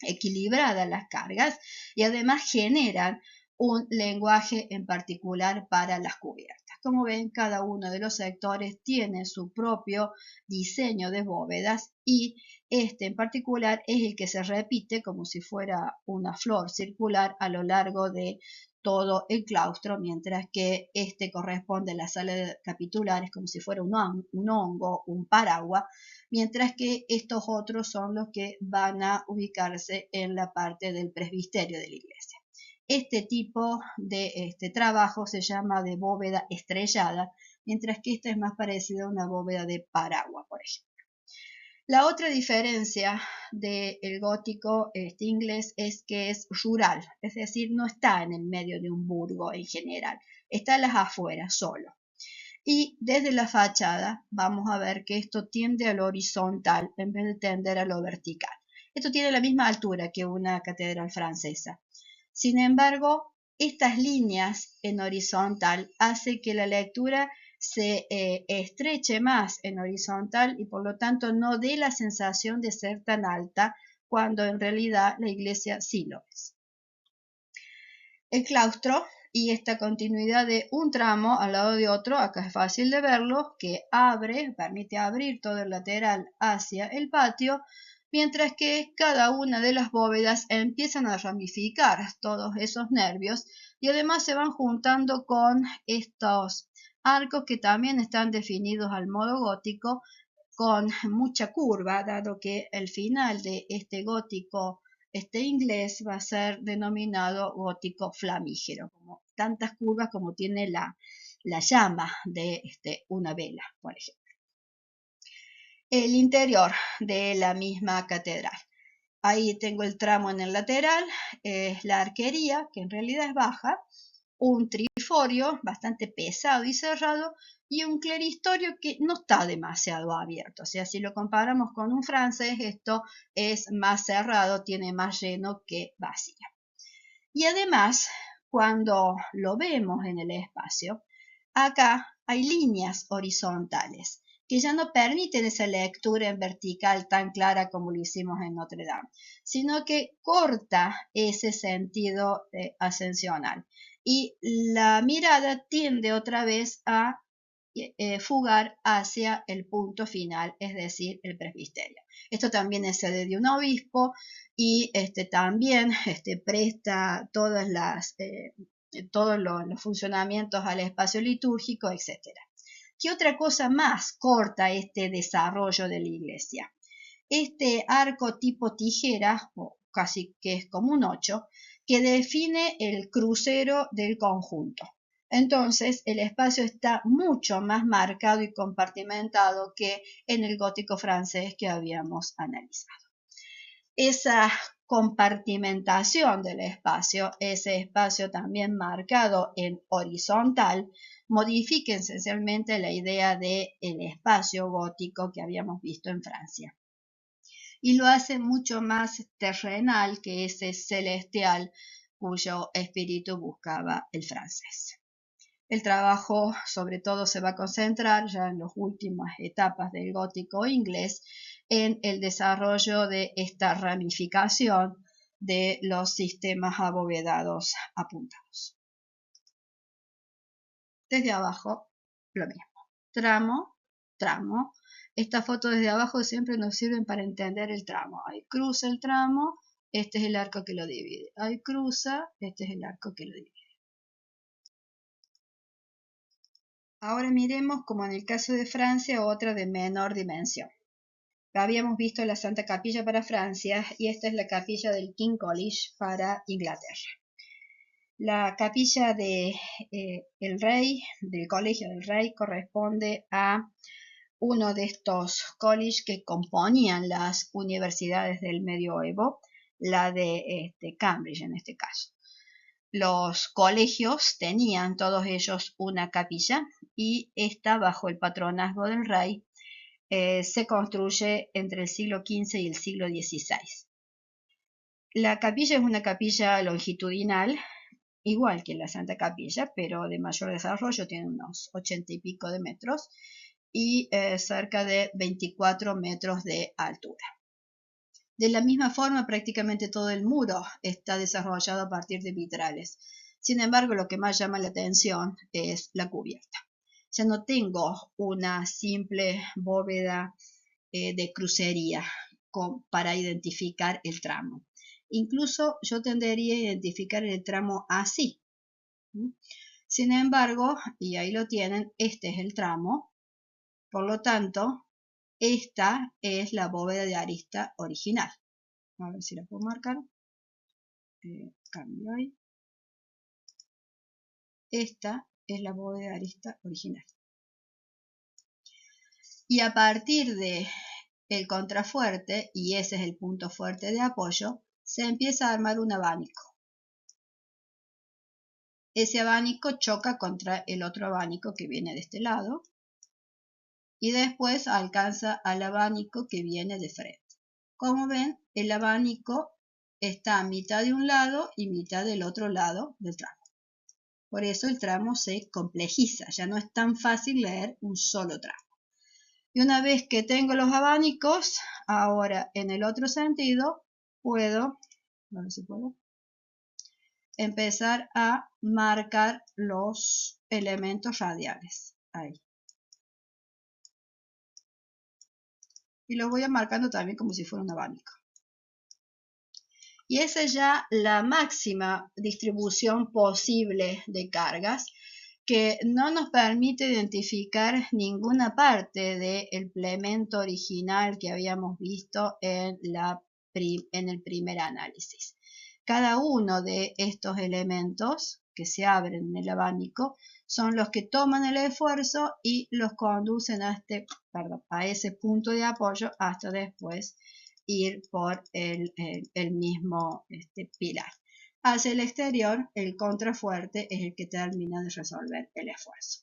equilibrada las cargas, y además generan un lenguaje en particular para las cubiertas. Como ven, cada uno de los sectores tiene su propio diseño de bóvedas, y este en particular es el que se repite como si fuera una flor circular a lo largo de todo el claustro, mientras que este corresponde a la sala de capitulares como si fuera un hongo, un paraguas, mientras que estos otros son los que van a ubicarse en la parte del presbiterio de la iglesia. Este tipo de trabajo se llama de bóveda estrellada, mientras que esta es más parecida a una bóveda de paraguas, por ejemplo. La otra diferencia del gótico inglés es que es rural, es decir, no está en el medio de un burgo en general, está a las afueras solo. Y desde la fachada vamos a ver que esto tiende a lo horizontal en vez de tender a lo vertical. Esto tiene la misma altura que una catedral francesa. Sin embargo, estas líneas en horizontal hacen que la lectura se estreche más en horizontal y por lo tanto no dé la sensación de ser tan alta cuando en realidad la iglesia sí lo es. El claustro y esta continuidad de un tramo al lado de otro, acá es fácil de verlo, que permite abrir todo el lateral hacia el patio, mientras que cada una de las bóvedas empiezan a ramificar todos esos nervios y además se van juntando con estos arcos que también están definidos al modo gótico con mucha curva, dado que el final de este gótico inglés va a ser denominado gótico flamígero, como tantas curvas como tiene la llama de una vela, por ejemplo. El interior de la misma catedral. Ahí tengo el tramo en el lateral, la arquería, que en realidad es baja, un triforio bastante pesado y cerrado, y un cleristorio que no está demasiado abierto. O sea, si lo comparamos con un francés, esto es más cerrado, tiene más lleno que vacío. Y además, cuando lo vemos en el espacio, acá hay líneas horizontales que ya no permiten esa lectura en vertical tan clara como lo hicimos en Notre Dame, sino que corta ese sentido ascensional. Y la mirada tiende otra vez a fugar hacia el punto final, es decir, el presbiterio. Esto también es sede de un obispo y también presta todos los funcionamientos al espacio litúrgico, etc. ¿Qué otra cosa más corta este desarrollo de la iglesia? Este arco tipo tijera, o casi que es como un 8, que define el crucero del conjunto. Entonces, el espacio está mucho más marcado y compartimentado que en el gótico francés que habíamos analizado. Esa compartimentación del espacio, ese espacio también marcado en horizontal, modifica esencialmente la idea del espacio gótico que habíamos visto en Francia. Y lo hace mucho más terrenal que ese celestial cuyo espíritu buscaba el francés. El trabajo sobre todo se va a concentrar ya en las últimas etapas del gótico inglés en el desarrollo de esta ramificación de los sistemas abovedados apuntados. Desde abajo, lo mismo. Tramo, tramo. Estas fotos desde abajo siempre nos sirven para entender el tramo. Ahí cruza el tramo, este es el arco que lo divide. Ahí cruza, este es el arco que lo divide. Ahora miremos, como en el caso de Francia, otra de menor dimensión. Habíamos visto la Santa Capilla para Francia y esta es la capilla del King College para Inglaterra. La capilla del Colegio del Rey, corresponde a uno de estos colleges que componían las universidades del medioevo, la de Cambridge en este caso. Los colegios tenían todos ellos una capilla y esta, bajo el patronazgo del rey, se construye entre el siglo XV y el siglo XVI. La capilla es una capilla longitudinal, igual que la Santa Capilla, pero de mayor desarrollo, tiene unos 80 y pico de metros y cerca de 24 metros de altura. De la misma forma, prácticamente todo el muro está desarrollado a partir de vitrales. Sin embargo, lo que más llama la atención es la cubierta. Ya no tengo una simple bóveda de crucería para identificar el tramo. Incluso yo tendería a identificar el tramo así. Sin embargo, y ahí lo tienen, este es el tramo. Por lo tanto, esta es la bóveda de arista original. A ver si la puedo marcar. Cambio ahí. Esta es la bóveda de arista original. Y a partir de el contrafuerte, y ese es el punto fuerte de apoyo, se empieza a armar un abanico. Ese abanico choca contra el otro abanico que viene de este lado y después alcanza al abanico que viene de frente. Como ven, el abanico está a mitad de un lado y mitad del otro lado del tramo. Por eso el tramo se complejiza, ya no es tan fácil leer un solo tramo. Y una vez que tengo los abanicos, ahora en el otro sentido puedo, a ver si puedo, empezar a marcar los elementos radiales. Ahí. Y los voy a marcando también como si fuera un abanico. Y esa es ya la máxima distribución posible de cargas, que no nos permite identificar ninguna parte del elemento original que habíamos visto en el primer análisis. Cada uno de estos elementos que se abren en el abanico son los que toman el esfuerzo y los conducen a ese punto de apoyo hasta después ir por el mismo pilar. Hacia el exterior, el contrafuerte es el que termina de resolver el esfuerzo.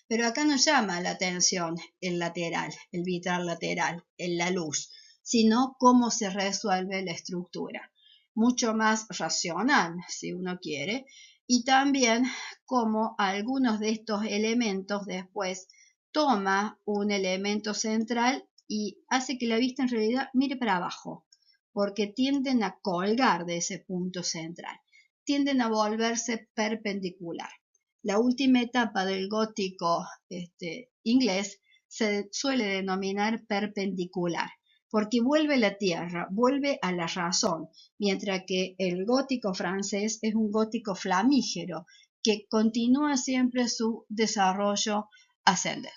Pero acá nos llama la atención el lateral, el vitral lateral, la luz, sino cómo se resuelve la estructura. Mucho más racional, si uno quiere, y también cómo algunos de estos elementos después toma un elemento central y hace que la vista en realidad mire para abajo, porque tienden a colgar de ese punto central, tienden a volverse perpendicular. La última etapa del gótico inglés se suele denominar perpendicular, porque vuelve a la tierra, vuelve a la razón, mientras que el gótico francés es un gótico flamígero, que continúa siempre su desarrollo ascendente.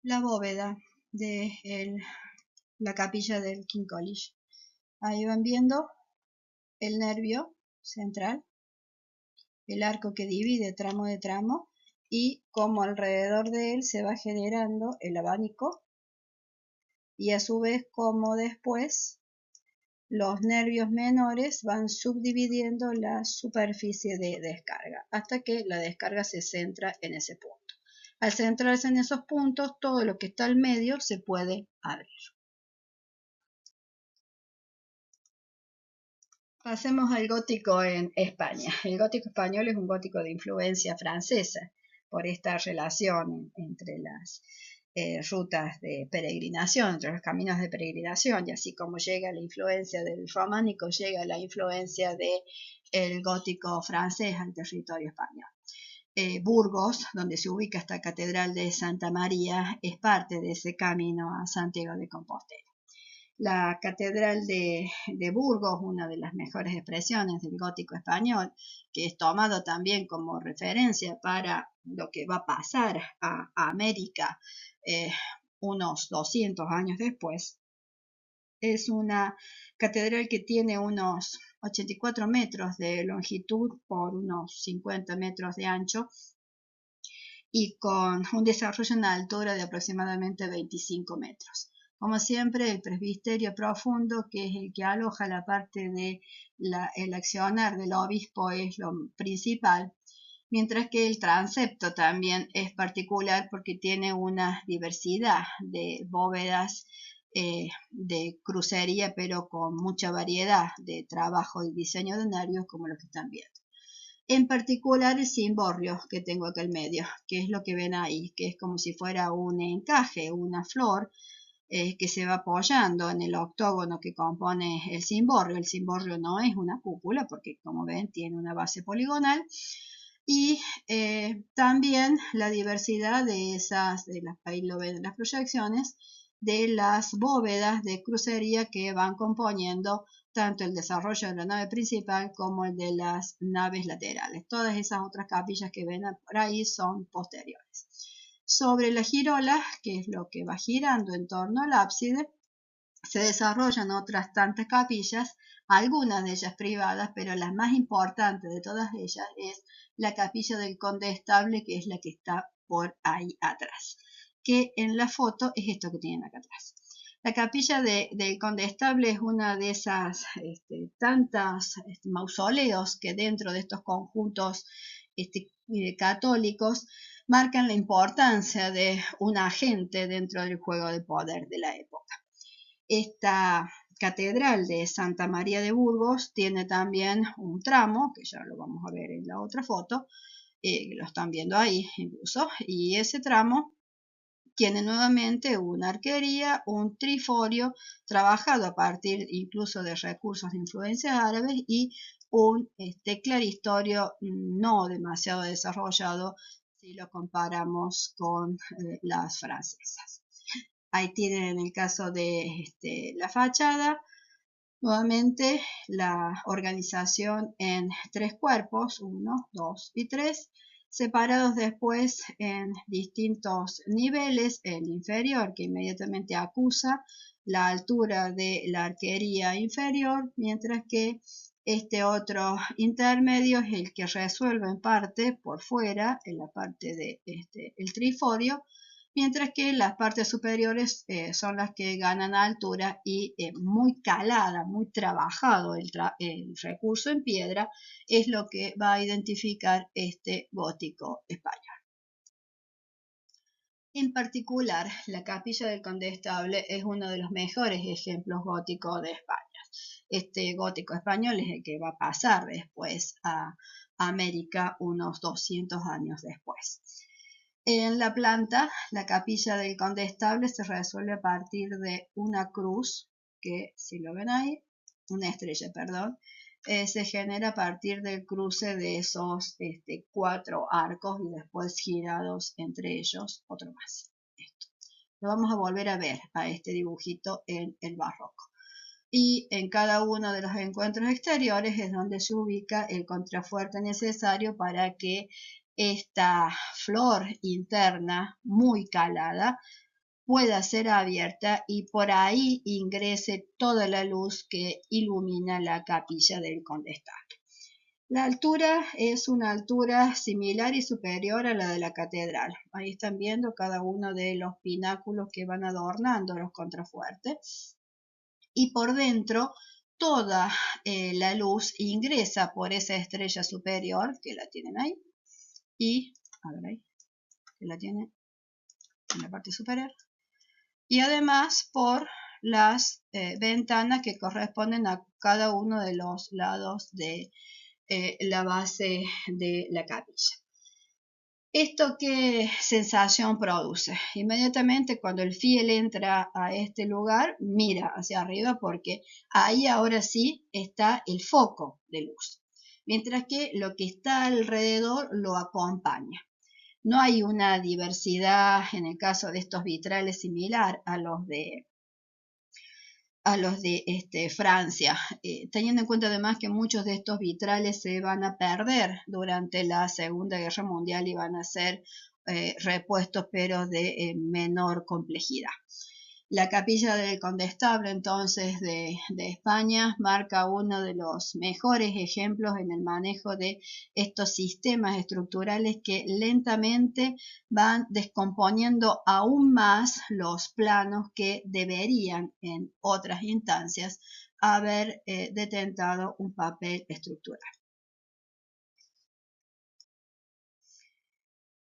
La bóveda de la capilla del King College. Ahí van viendo el nervio central, el arco que divide tramo de tramo y cómo alrededor de él se va generando el abanico y a su vez cómo después los nervios menores van subdividiendo la superficie de descarga hasta que la descarga se centra en ese punto. Al centrarse en esos puntos, todo lo que está al medio se puede abrir. Pasemos al gótico en España. El gótico español es un gótico de influencia francesa por esta relación entre las rutas de peregrinación, entre los caminos de peregrinación, y así como llega la influencia del románico, llega la influencia del gótico francés al territorio español. Burgos, donde se ubica esta catedral de Santa María, es parte de ese camino a Santiago de Compostela. La catedral de Burgos, una de las mejores expresiones del gótico español, que es tomado también como referencia para lo que va a pasar a América unos 200 años después. Es una catedral que tiene unos 84 metros de longitud por unos 50 metros de ancho y con un desarrollo en altura de aproximadamente 25 metros. Como siempre, el presbiterio profundo, que es el que aloja la parte del accionar del obispo, es lo principal, mientras que el transepto también es particular porque tiene una diversidad de bóvedas de crucería, pero con mucha variedad de trabajo y diseño de nervios como los que están viendo. En particular el cimborrio que tengo acá al medio, que es lo que ven ahí, que es como si fuera un encaje, una flor que se va apoyando en el octógono que compone el cimborrio. El cimborrio no es una cúpula porque, como ven, tiene una base poligonal. Y también la diversidad de ahí lo ven en las proyecciones, de las bóvedas de crucería que van componiendo tanto el desarrollo de la nave principal como el de las naves laterales. Todas esas otras capillas que ven por ahí son posteriores. Sobre la girola, que es lo que va girando en torno al ábside, se desarrollan otras tantas capillas, algunas de ellas privadas, pero la más importante de todas ellas es la capilla del Condestable, que es la que está por ahí atrás, que en la foto es esto que tienen acá atrás. La capilla del Condestable es una de esas tantas mausoleos que dentro de estos conjuntos católicos marcan la importancia de un agente dentro del juego de poder de la época. Esta catedral de Santa María de Burgos tiene también un tramo, que ya lo vamos a ver en la otra foto, lo están viendo ahí incluso, y ese tramo tiene nuevamente una arquería, un triforio trabajado a partir incluso de recursos de influencias árabes y un claristorio no demasiado desarrollado si lo comparamos con las francesas. Ahí tienen el caso de la fachada, nuevamente la organización en 3 cuerpos, 1, 2 y 3, separados después en distintos niveles. El inferior, que inmediatamente acusa la altura de la arquería inferior, mientras que este otro intermedio es el que resuelve en parte por fuera, en la parte de el triforio, mientras que las partes superiores son las que ganan altura y muy calada, muy trabajado el recurso en piedra, es lo que va a identificar este gótico español. En particular, la capilla del Condestable es uno de los mejores ejemplos góticos de España. Este gótico español es el que va a pasar después a América unos 200 años después. En la planta, la capilla del Condestable se resuelve a partir de una cruz, que si lo ven ahí, una estrella, perdón, se genera a partir del cruce de esos 4 arcos y después girados entre ellos otro más. Esto. Lo vamos a volver a ver a este dibujito en el barroco. Y en cada uno de los encuentros exteriores es donde se ubica el contrafuerte necesario para que esta flor interna muy calada pueda ser abierta y por ahí ingrese toda la luz que ilumina la capilla del Condestable. La altura es una altura similar y superior a la de la catedral. Ahí están viendo cada uno de los pináculos que van adornando los contrafuertes. Y por dentro toda la luz ingresa por esa estrella superior, que la tienen ahí, y, a ver ahí, que la tienen en la parte superior, y además por las ventanas que corresponden a cada uno de los lados de la base de la capilla. ¿Esto qué sensación produce? Inmediatamente cuando el fiel entra a este lugar, mira hacia arriba porque ahí ahora sí está el foco de luz, mientras que lo que está alrededor lo acompaña. No hay una diversidad en el caso de estos vitrales similar a los de Francia, teniendo en cuenta además que muchos de estos vitrales se van a perder durante la Segunda Guerra Mundial y van a ser repuestos pero de menor complejidad. La capilla del Condestable entonces de España marca uno de los mejores ejemplos en el manejo de estos sistemas estructurales que lentamente van descomponiendo aún más los planos que deberían en otras instancias haber detentado un papel estructural.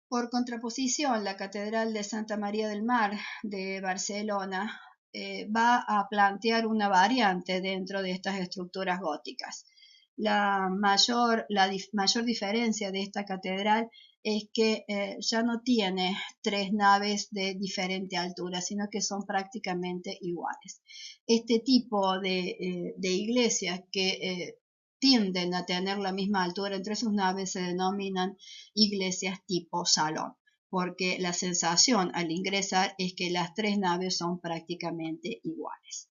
Por contraposición, la Catedral de Santa María del Mar de Barcelona va a plantear una variante dentro de estas estructuras góticas. La mayor diferencia de esta catedral es que ya no tiene 3 naves de diferente altura, sino que son prácticamente iguales. Este tipo de iglesias que tienden a tener la misma altura entre sus naves se denominan iglesias tipo salón, porque la sensación al ingresar es que las 3 naves son prácticamente iguales.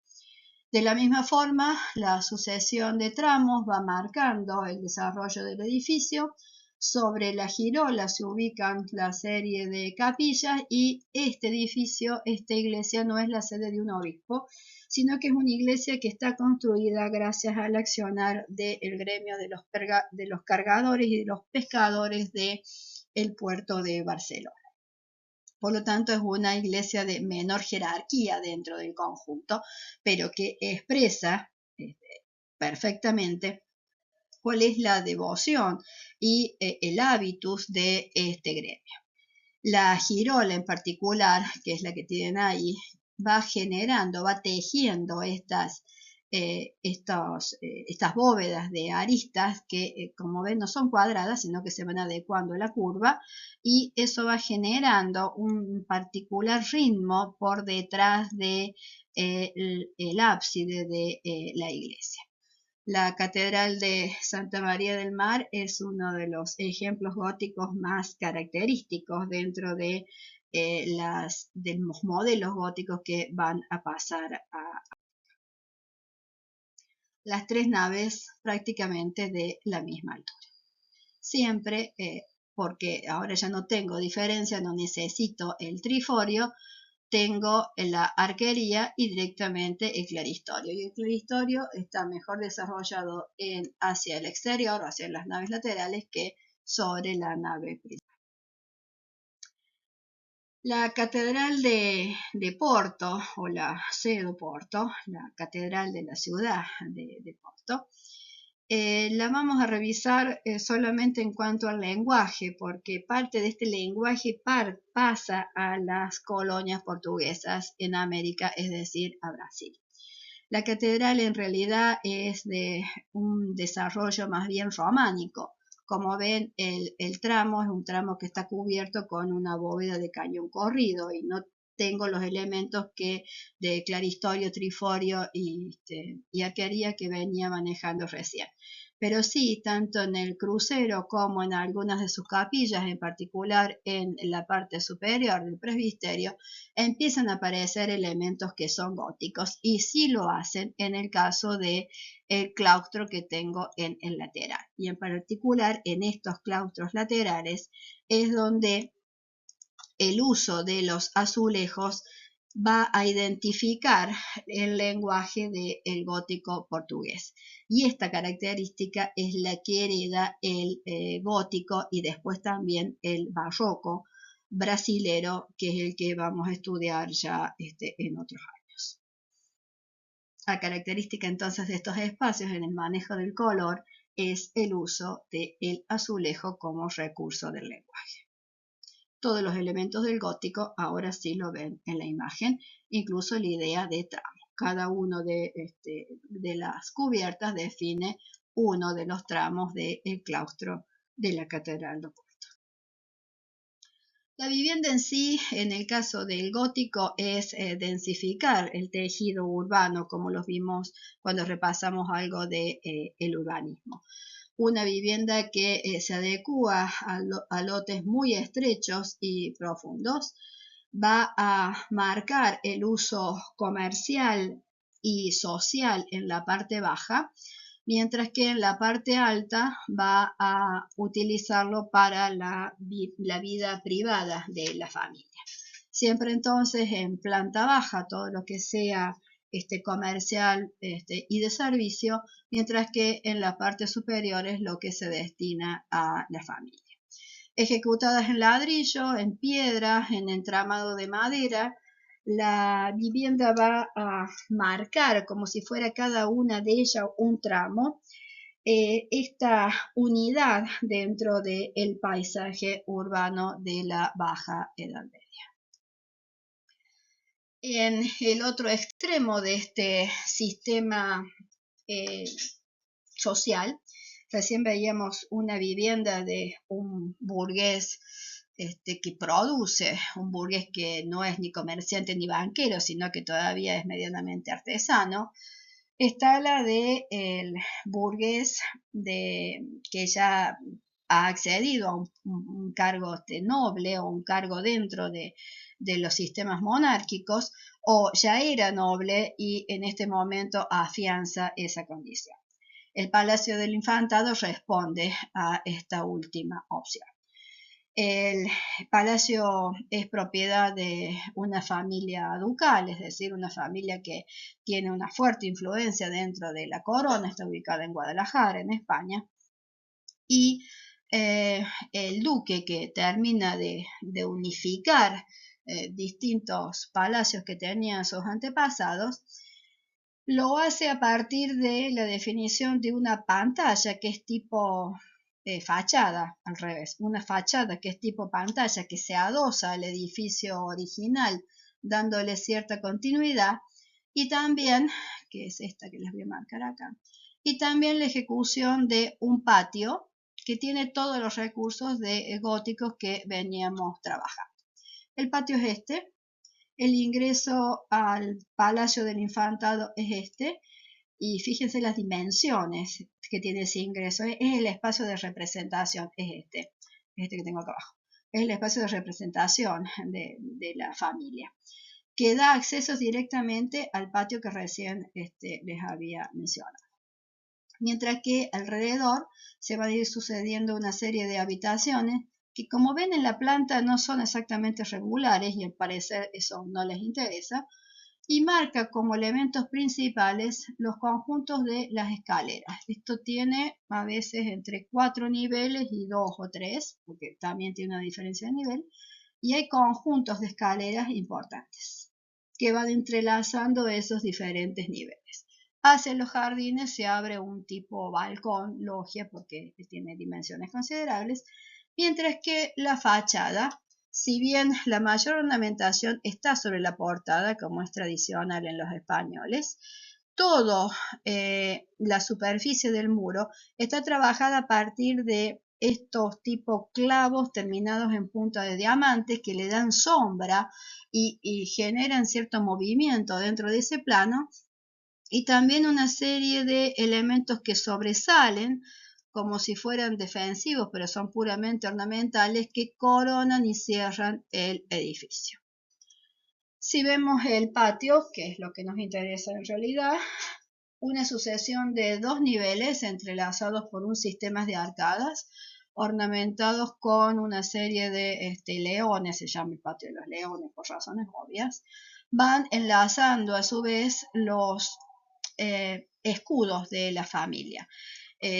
De la misma forma, la sucesión de tramos va marcando el desarrollo del edificio. Sobre la girola se ubican la serie de capillas y este edificio, esta iglesia, no es la sede de un obispo, sino que es una iglesia que está construida gracias al accionar del gremio de los cargadores y de los pescadores del puerto de Barcelona. Por lo tanto, es una iglesia de menor jerarquía dentro del conjunto, pero que expresa perfectamente cuál es la devoción y el hábitus de este gremio. La girola en particular, que es la que tienen ahí, va generando, va tejiendo estas bóvedas de aristas que, como ven, no son cuadradas, sino que se van adecuando a la curva, y eso va generando un particular ritmo por detrás de el ábside de la iglesia. La Catedral de Santa María del Mar es uno de los ejemplos góticos más característicos dentro de los modelos góticos que van a pasar a las tres naves prácticamente de la misma altura. Siempre, porque ahora ya no tengo diferencia, no necesito el triforio, tengo la arquería y directamente el claristorio. Y el claristorio está mejor desarrollado hacia el exterior, hacia las naves laterales, que sobre la nave principal. La Catedral de Porto, o la Pseudo Porto, la Catedral de la ciudad de Porto, la vamos a revisar solamente en cuanto al lenguaje, porque parte de este lenguaje pasa a las colonias portuguesas en América, es decir, a Brasil. La catedral en realidad es de un desarrollo más bien románico. Como ven, el tramo es un tramo que está cubierto con una bóveda de cañón corrido y no tengo los elementos de claristorio, triforio y arquería que venía manejando recién. Pero sí, tanto en el crucero como en algunas de sus capillas, en particular en la parte superior del presbiterio, empiezan a aparecer elementos que son góticos, y sí lo hacen en el caso del claustro que tengo en el lateral. Y en particular en estos claustros laterales es donde el uso de los azulejos va a identificar el lenguaje del gótico portugués. Y esta característica es la que hereda el gótico y después también el barroco brasilero, que es el que vamos a estudiar ya en otros años. La característica entonces de estos espacios en el manejo del color es el uso del azulejo como recurso del lenguaje. Todos los elementos del gótico ahora sí lo ven en la imagen, incluso la idea de tramo. Cada uno de las cubiertas define uno de los tramos del claustro de la Catedral de Porto. La vivienda en sí, en el caso del gótico, es densificar el tejido urbano, como lo vimos cuando repasamos algo del urbanismo. Una vivienda que se adecua a lotes muy estrechos y profundos, va a marcar el uso comercial y social en la parte baja, mientras que en la parte alta va a utilizarlo para la vida privada de la familia. Siempre entonces en planta baja todo lo que sea comercial y de servicio, mientras que en la parte superior es lo que se destina a la familia. Ejecutadas en ladrillo, en piedra, en entramado de madera, la vivienda va a marcar como si fuera cada una de ellas un tramo, esta unidad dentro del paisaje urbano de la Baja Edad Media. En el otro extremo de este sistema social, recién veíamos una vivienda de un burgués que produce, un burgués que no es ni comerciante ni banquero, sino que todavía es medianamente artesano. Está la del burgués que ya ha accedido a un cargo noble o un cargo dentro de los sistemas monárquicos, o ya era noble y en este momento afianza esa condición. El Palacio del Infantado responde a esta última opción. El palacio es propiedad de una familia ducal, es decir, una familia que tiene una fuerte influencia dentro de la corona, está ubicada en Guadalajara, en España, y el duque, que termina de unificar distintos palacios que tenían sus antepasados, lo hace a partir de la definición de una pantalla que es tipo fachada, al revés, una fachada que es tipo pantalla que se adosa al edificio original dándole cierta continuidad, y también, que es esta que les voy a marcar acá, y también la ejecución de un patio que tiene todos los recursos góticos que veníamos trabajando. El patio es este, el ingreso al Palacio del Infantado es este, y fíjense las dimensiones que tiene ese ingreso. Es el espacio de representación, es este que tengo acá abajo. Es el espacio de representación de la familia, que da acceso directamente al patio que recién les había mencionado. Mientras que alrededor se va a ir sucediendo una serie de habitaciones que, como ven en la planta, no son exactamente regulares y al parecer eso no les interesa, y marca como elementos principales los conjuntos de las escaleras. Esto tiene a veces entre 4 niveles y 2 o 3, porque también tiene una diferencia de nivel, y hay conjuntos de escaleras importantes que van entrelazando esos diferentes niveles. Hacia los jardines se abre un tipo balcón, logia, porque tiene dimensiones considerables, mientras que la fachada, si bien la mayor ornamentación está sobre la portada, como es tradicional en los españoles, toda la superficie del muro está trabajada a partir de estos tipos clavos terminados en punta de diamantes que le dan sombra y generan cierto movimiento dentro de ese plano, y también una serie de elementos que sobresalen como si fueran defensivos, pero son puramente ornamentales, que coronan y cierran el edificio. Si vemos el patio, que es lo que nos interesa en realidad, una sucesión de 2 niveles entrelazados por un sistema de arcadas, ornamentados con una serie de leones, se llama el patio de los leones por razones obvias, van enlazando a su vez los escudos de la familia.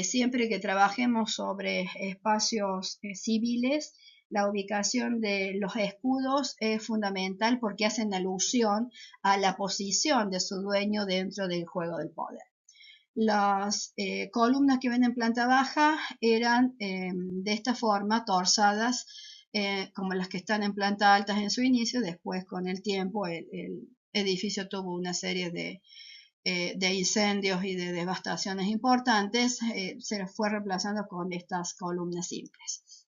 Siempre que trabajemos sobre espacios civiles, la ubicación de los escudos es fundamental porque hacen alusión a la posición de su dueño dentro del juego del poder. Las columnas que ven en planta baja eran de esta forma torsadas, como las que están en planta alta en su inicio. Después, con el tiempo, el edificio tuvo una serie de incendios y de devastaciones importantes, se fue reemplazando con estas columnas simples.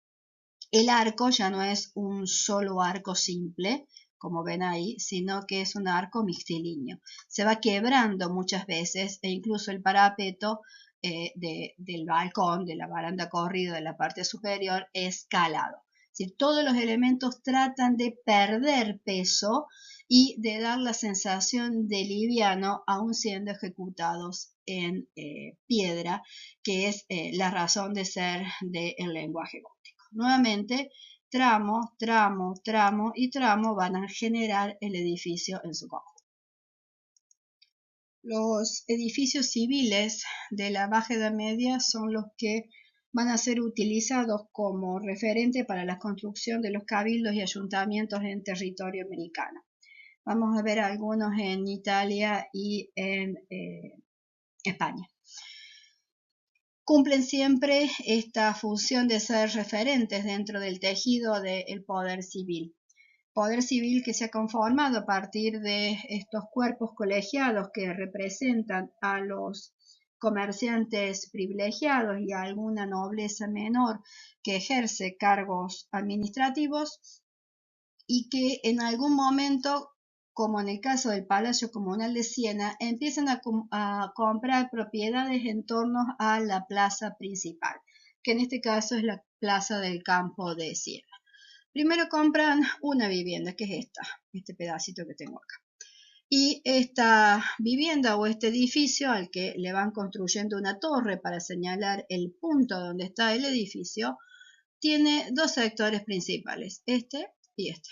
El arco ya no es un solo arco simple, como ven ahí, sino que es un arco mixtilíneo. Se va quebrando muchas veces, e incluso el parapeto del balcón, de la baranda corrida de la parte superior, es calado. Es decir, todos los elementos tratan de perder peso y de dar la sensación de liviano, aún siendo ejecutados en piedra, que es la razón de ser del lenguaje gótico. Nuevamente, tramo, tramo, tramo y tramo van a generar el edificio en su conjunto. Los edificios civiles de la Baja Edad Media son los que van a ser utilizados como referente para la construcción de los cabildos y ayuntamientos en territorio americano. Vamos a ver algunos en Italia y en España. Cumplen siempre esta función de ser referentes dentro del tejido del poder civil. Poder civil que se ha conformado a partir de estos cuerpos colegiados que representan a los comerciantes privilegiados y a alguna nobleza menor que ejerce cargos administrativos, y que en algún momento, como en el caso del Palacio Comunal de Siena, empiezan a comprar propiedades en torno a la plaza principal, que en este caso es la plaza del Campo de Siena. Primero compran una vivienda, que es este pedacito que tengo acá. Y esta vivienda o este edificio, al que le van construyendo una torre para señalar el punto donde está el edificio, tiene 2 sectores principales, este y este.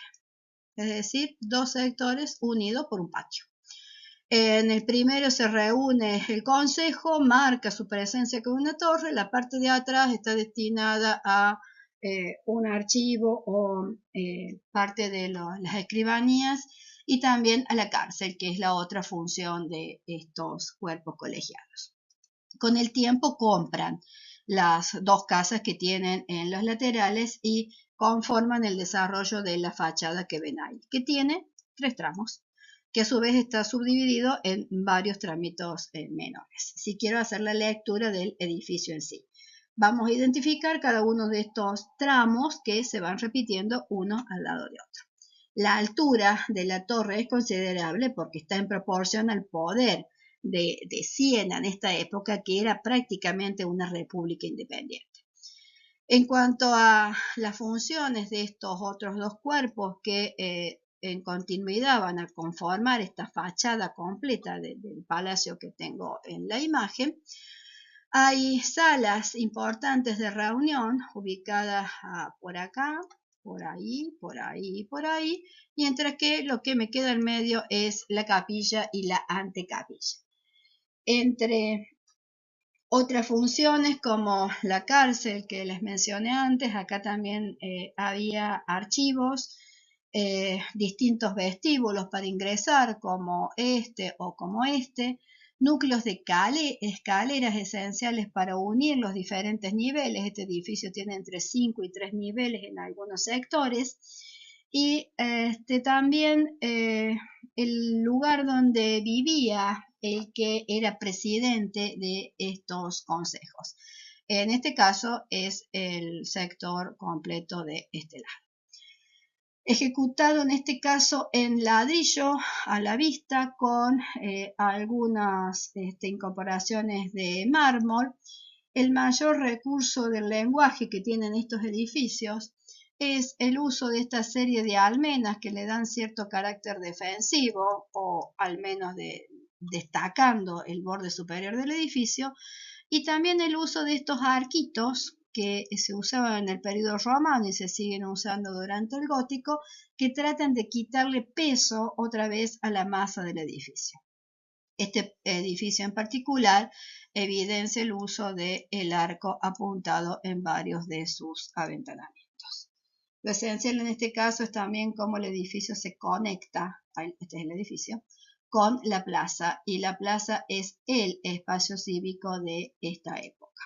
Es decir, 2 sectores unidos por un patio. En el primero se reúne el consejo, marca su presencia con una torre. La parte de atrás está destinada a un archivo o parte de las escribanías, y también a la cárcel, que es la otra función de estos cuerpos colegiados. Con el tiempo compran las dos casas que tienen en los laterales y conforman el desarrollo de la fachada que ven ahí, que tiene 3 tramos, que a su vez está subdividido en varios tramitos menores. Si quiero hacer la lectura del edificio en sí, vamos a identificar cada uno de estos tramos que se van repitiendo uno al lado de otro. La altura de la torre es considerable porque está en proporción al poder de Siena en esta época, que era prácticamente una república independiente. En cuanto a las funciones de estos otros dos cuerpos que en continuidad van a conformar esta fachada completa del palacio que tengo en la imagen, hay salas importantes de reunión ubicadas por acá, por ahí, por ahí, por ahí, mientras que lo que me queda en medio es la capilla y la antecapilla. Entre otras funciones como la cárcel que les mencioné antes, acá también había archivos, distintos vestíbulos para ingresar como este o como este, núcleos de escaleras esenciales para unir los diferentes niveles. Este edificio tiene entre 5 y 3 niveles en algunos sectores. Y también el lugar donde vivía el que era presidente de estos consejos. En este caso es el sector completo de este lado. Ejecutado en este caso en ladrillo a la vista con algunas incorporaciones de mármol. El mayor recurso del lenguaje que tienen estos edificios es el uso de esta serie de almenas que le dan cierto carácter defensivo, o al menos destacando el borde superior del edificio, y también el uso de estos arquitos que se usaban en el periodo romano y se siguen usando durante el gótico, que tratan de quitarle peso otra vez a la masa del edificio. Este edificio en particular evidencia el uso del arco apuntado en varios de sus aventanamientos. Lo esencial en este caso es también cómo el edificio se conecta, este es el edificio, con la plaza, y la plaza es el espacio cívico de esta época.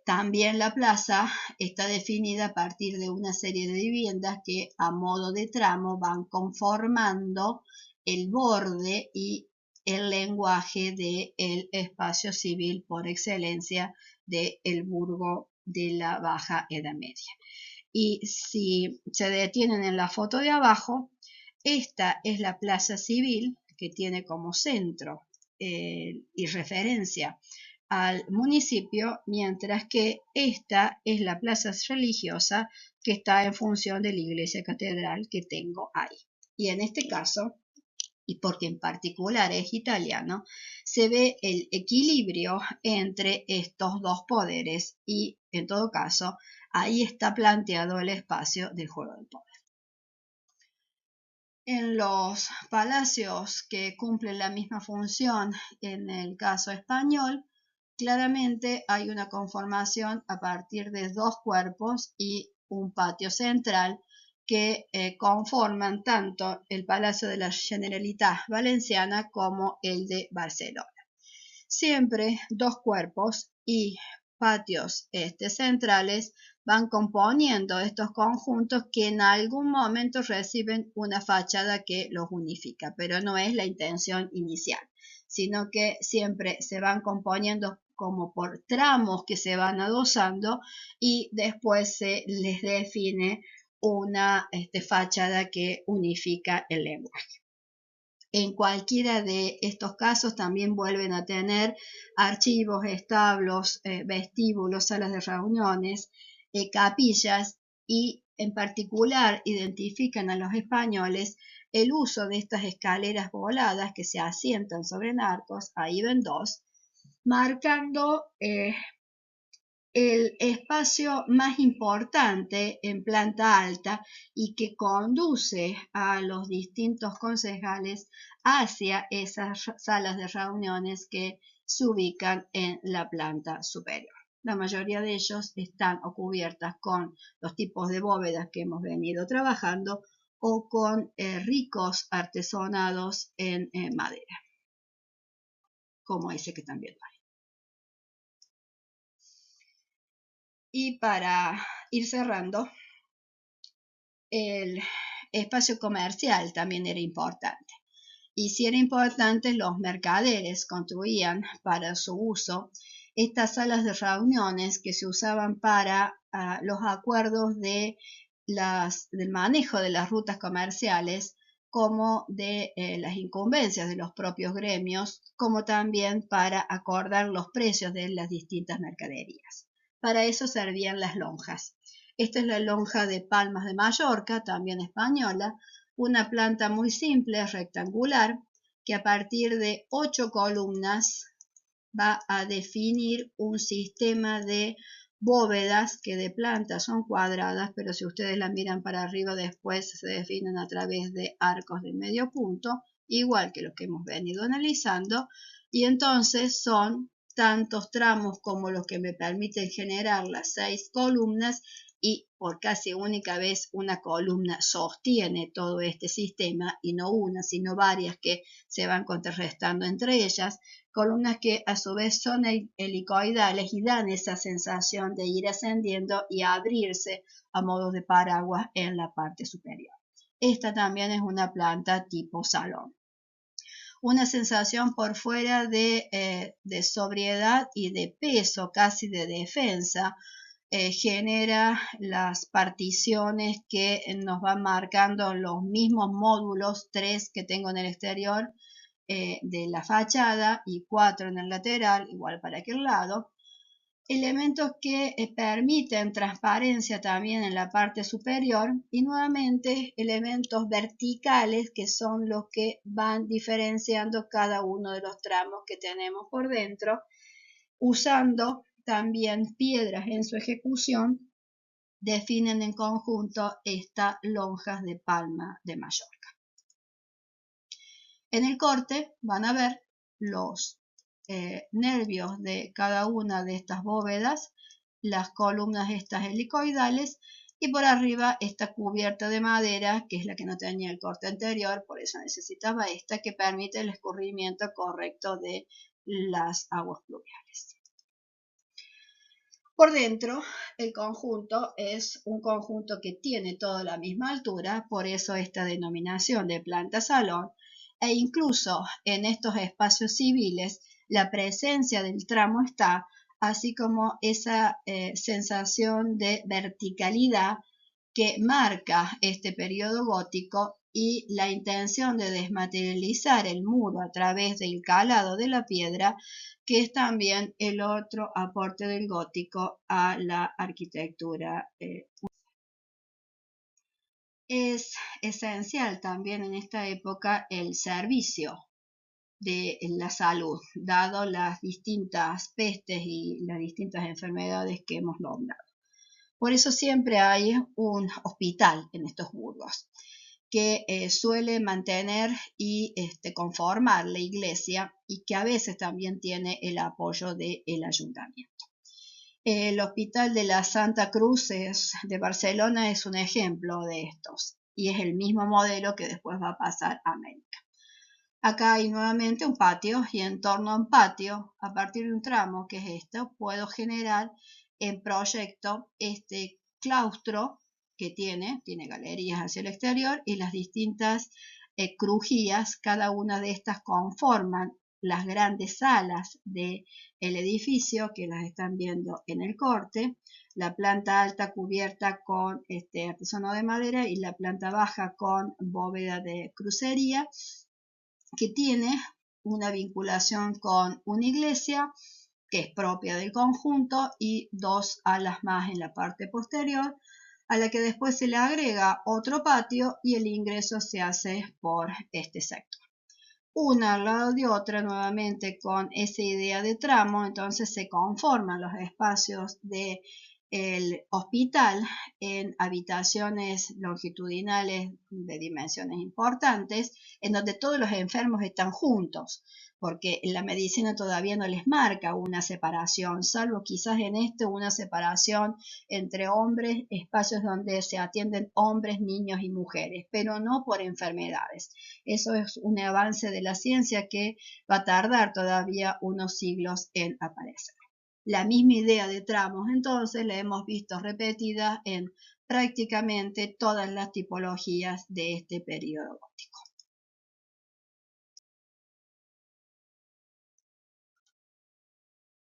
También la plaza está definida a partir de una serie de viviendas que a modo de tramo van conformando el borde y el lenguaje del espacio civil por excelencia del burgo de la Baja Edad Media. Y si se detienen en la foto de abajo, esta es la plaza civil que tiene como centro y referencia al municipio, mientras que esta es la plaza religiosa que está en función de la iglesia catedral que tengo ahí. Y en este caso, y porque en particular es italiano, se ve el equilibrio entre estos dos poderes, y en todo caso ahí está planteado el espacio del juego del poder. En los palacios que cumplen la misma función en el caso español, claramente hay una conformación a partir de dos cuerpos y un patio central que conforman tanto el Palacio de la Generalitat Valenciana como el de Barcelona. Siempre dos cuerpos y patios centrales van componiendo estos conjuntos que en algún momento reciben una fachada que los unifica, pero no es la intención inicial, sino que siempre se van componiendo como por tramos que se van adosando, y después se les define una fachada que unifica el lenguaje. En cualquiera de estos casos también vuelven a tener archivos, establos, vestíbulos, salas de reuniones, capillas, y en particular identifican a los españoles el uso de estas escaleras voladas que se asientan sobre arcos, ahí ven dos, marcando el espacio más importante en planta alta y que conduce a los distintos concejales hacia esas salas de reuniones que se ubican en la planta superior. la mayoría de ellos están o cubiertas con los tipos de bóvedas que hemos venido trabajando o con ricos artesonados en madera, como ese que también hay. Y para ir cerrando, el espacio comercial también era importante. Y si era importante, los mercaderes construían para su uso estas salas de reuniones que se usaban para los acuerdos del manejo de las rutas comerciales, como de las incumbencias de los propios gremios, como también para acordar los precios de las distintas mercaderías. Para eso servían las lonjas. Esta es la lonja de Palmas de Mallorca, también española, una planta muy simple, rectangular, que a partir de 8 columnas va a definir un sistema de bóvedas que de planta son cuadradas, pero si ustedes la miran para arriba después se definen a través de arcos de medio punto, igual que lo que hemos venido analizando, y entonces son tantos tramos como los que me permiten generar las 6 columnas, y por casi única vez una columna sostiene todo este sistema, y no una, sino varias que se van contrarrestando entre ellas, columnas que a su vez son helicoidales y dan esa sensación de ir ascendiendo y abrirse a modo de paraguas en la parte superior. Esta también es una planta tipo salón. Una sensación por fuera de sobriedad y de peso, casi de defensa, genera las particiones que nos van marcando los mismos módulos, 3 que tengo en el exterior de la fachada y 4 en el lateral, igual para aquel lado. Elementos que permiten transparencia también en la parte superior, y nuevamente elementos verticales que son los que van diferenciando cada uno de los tramos que tenemos por dentro, usando también piedras en su ejecución, definen en conjunto estas lonjas de Palma de Mallorca. En el corte van a ver los nervios de cada una de estas bóvedas, las columnas estas helicoidales, y por arriba esta cubierta de madera, que es la que no tenía el corte anterior, por eso necesitaba esta, que permite el escurrimiento correcto de las aguas pluviales. Por dentro, el conjunto es un conjunto que tiene toda la misma altura, por eso esta denominación de planta salón, e incluso en estos espacios civiles la presencia del tramo está, así como esa sensación de verticalidad que marca este periodo gótico, y la intención de desmaterializar el muro a través del calado de la piedra, que es también el otro aporte del gótico a la arquitectura. Es esencial también en esta época el servicio de la salud, dado las distintas pestes y las distintas enfermedades que hemos nombrado. Por eso siempre hay un hospital en estos burgos, que suele mantener y conformar la iglesia, y que a veces también tiene el apoyo del ayuntamiento. El Hospital de la Santa Cruz de Barcelona es un ejemplo de estos, y es el mismo modelo que después va a pasar a América. Acá hay nuevamente un patio, y en torno a un patio, a partir de un tramo que es esto, puedo generar en proyecto este claustro que tiene galerías hacia el exterior, y las distintas crujías. Cada una de estas conforman las grandes salas del edificio, que las están viendo en el corte, la planta alta cubierta con artesonado de madera, y la planta baja con bóveda de crucería, que tiene una vinculación con una iglesia que es propia del conjunto, y 2 alas más en la parte posterior, a la que después se le agrega otro patio, y el ingreso se hace por este sector. Una al lado de otra, nuevamente con esa idea de tramo, entonces se conforman los espacios de el hospital en habitaciones longitudinales de dimensiones importantes, en donde todos los enfermos están juntos, porque la medicina todavía no les marca una separación, salvo quizás en una separación entre hombres, espacios donde se atienden hombres, niños y mujeres, pero no por enfermedades. Eso es un avance de la ciencia que va a tardar todavía unos siglos en aparecer. La misma idea de tramos, entonces, la hemos visto repetida en prácticamente todas las tipologías de este periodo gótico.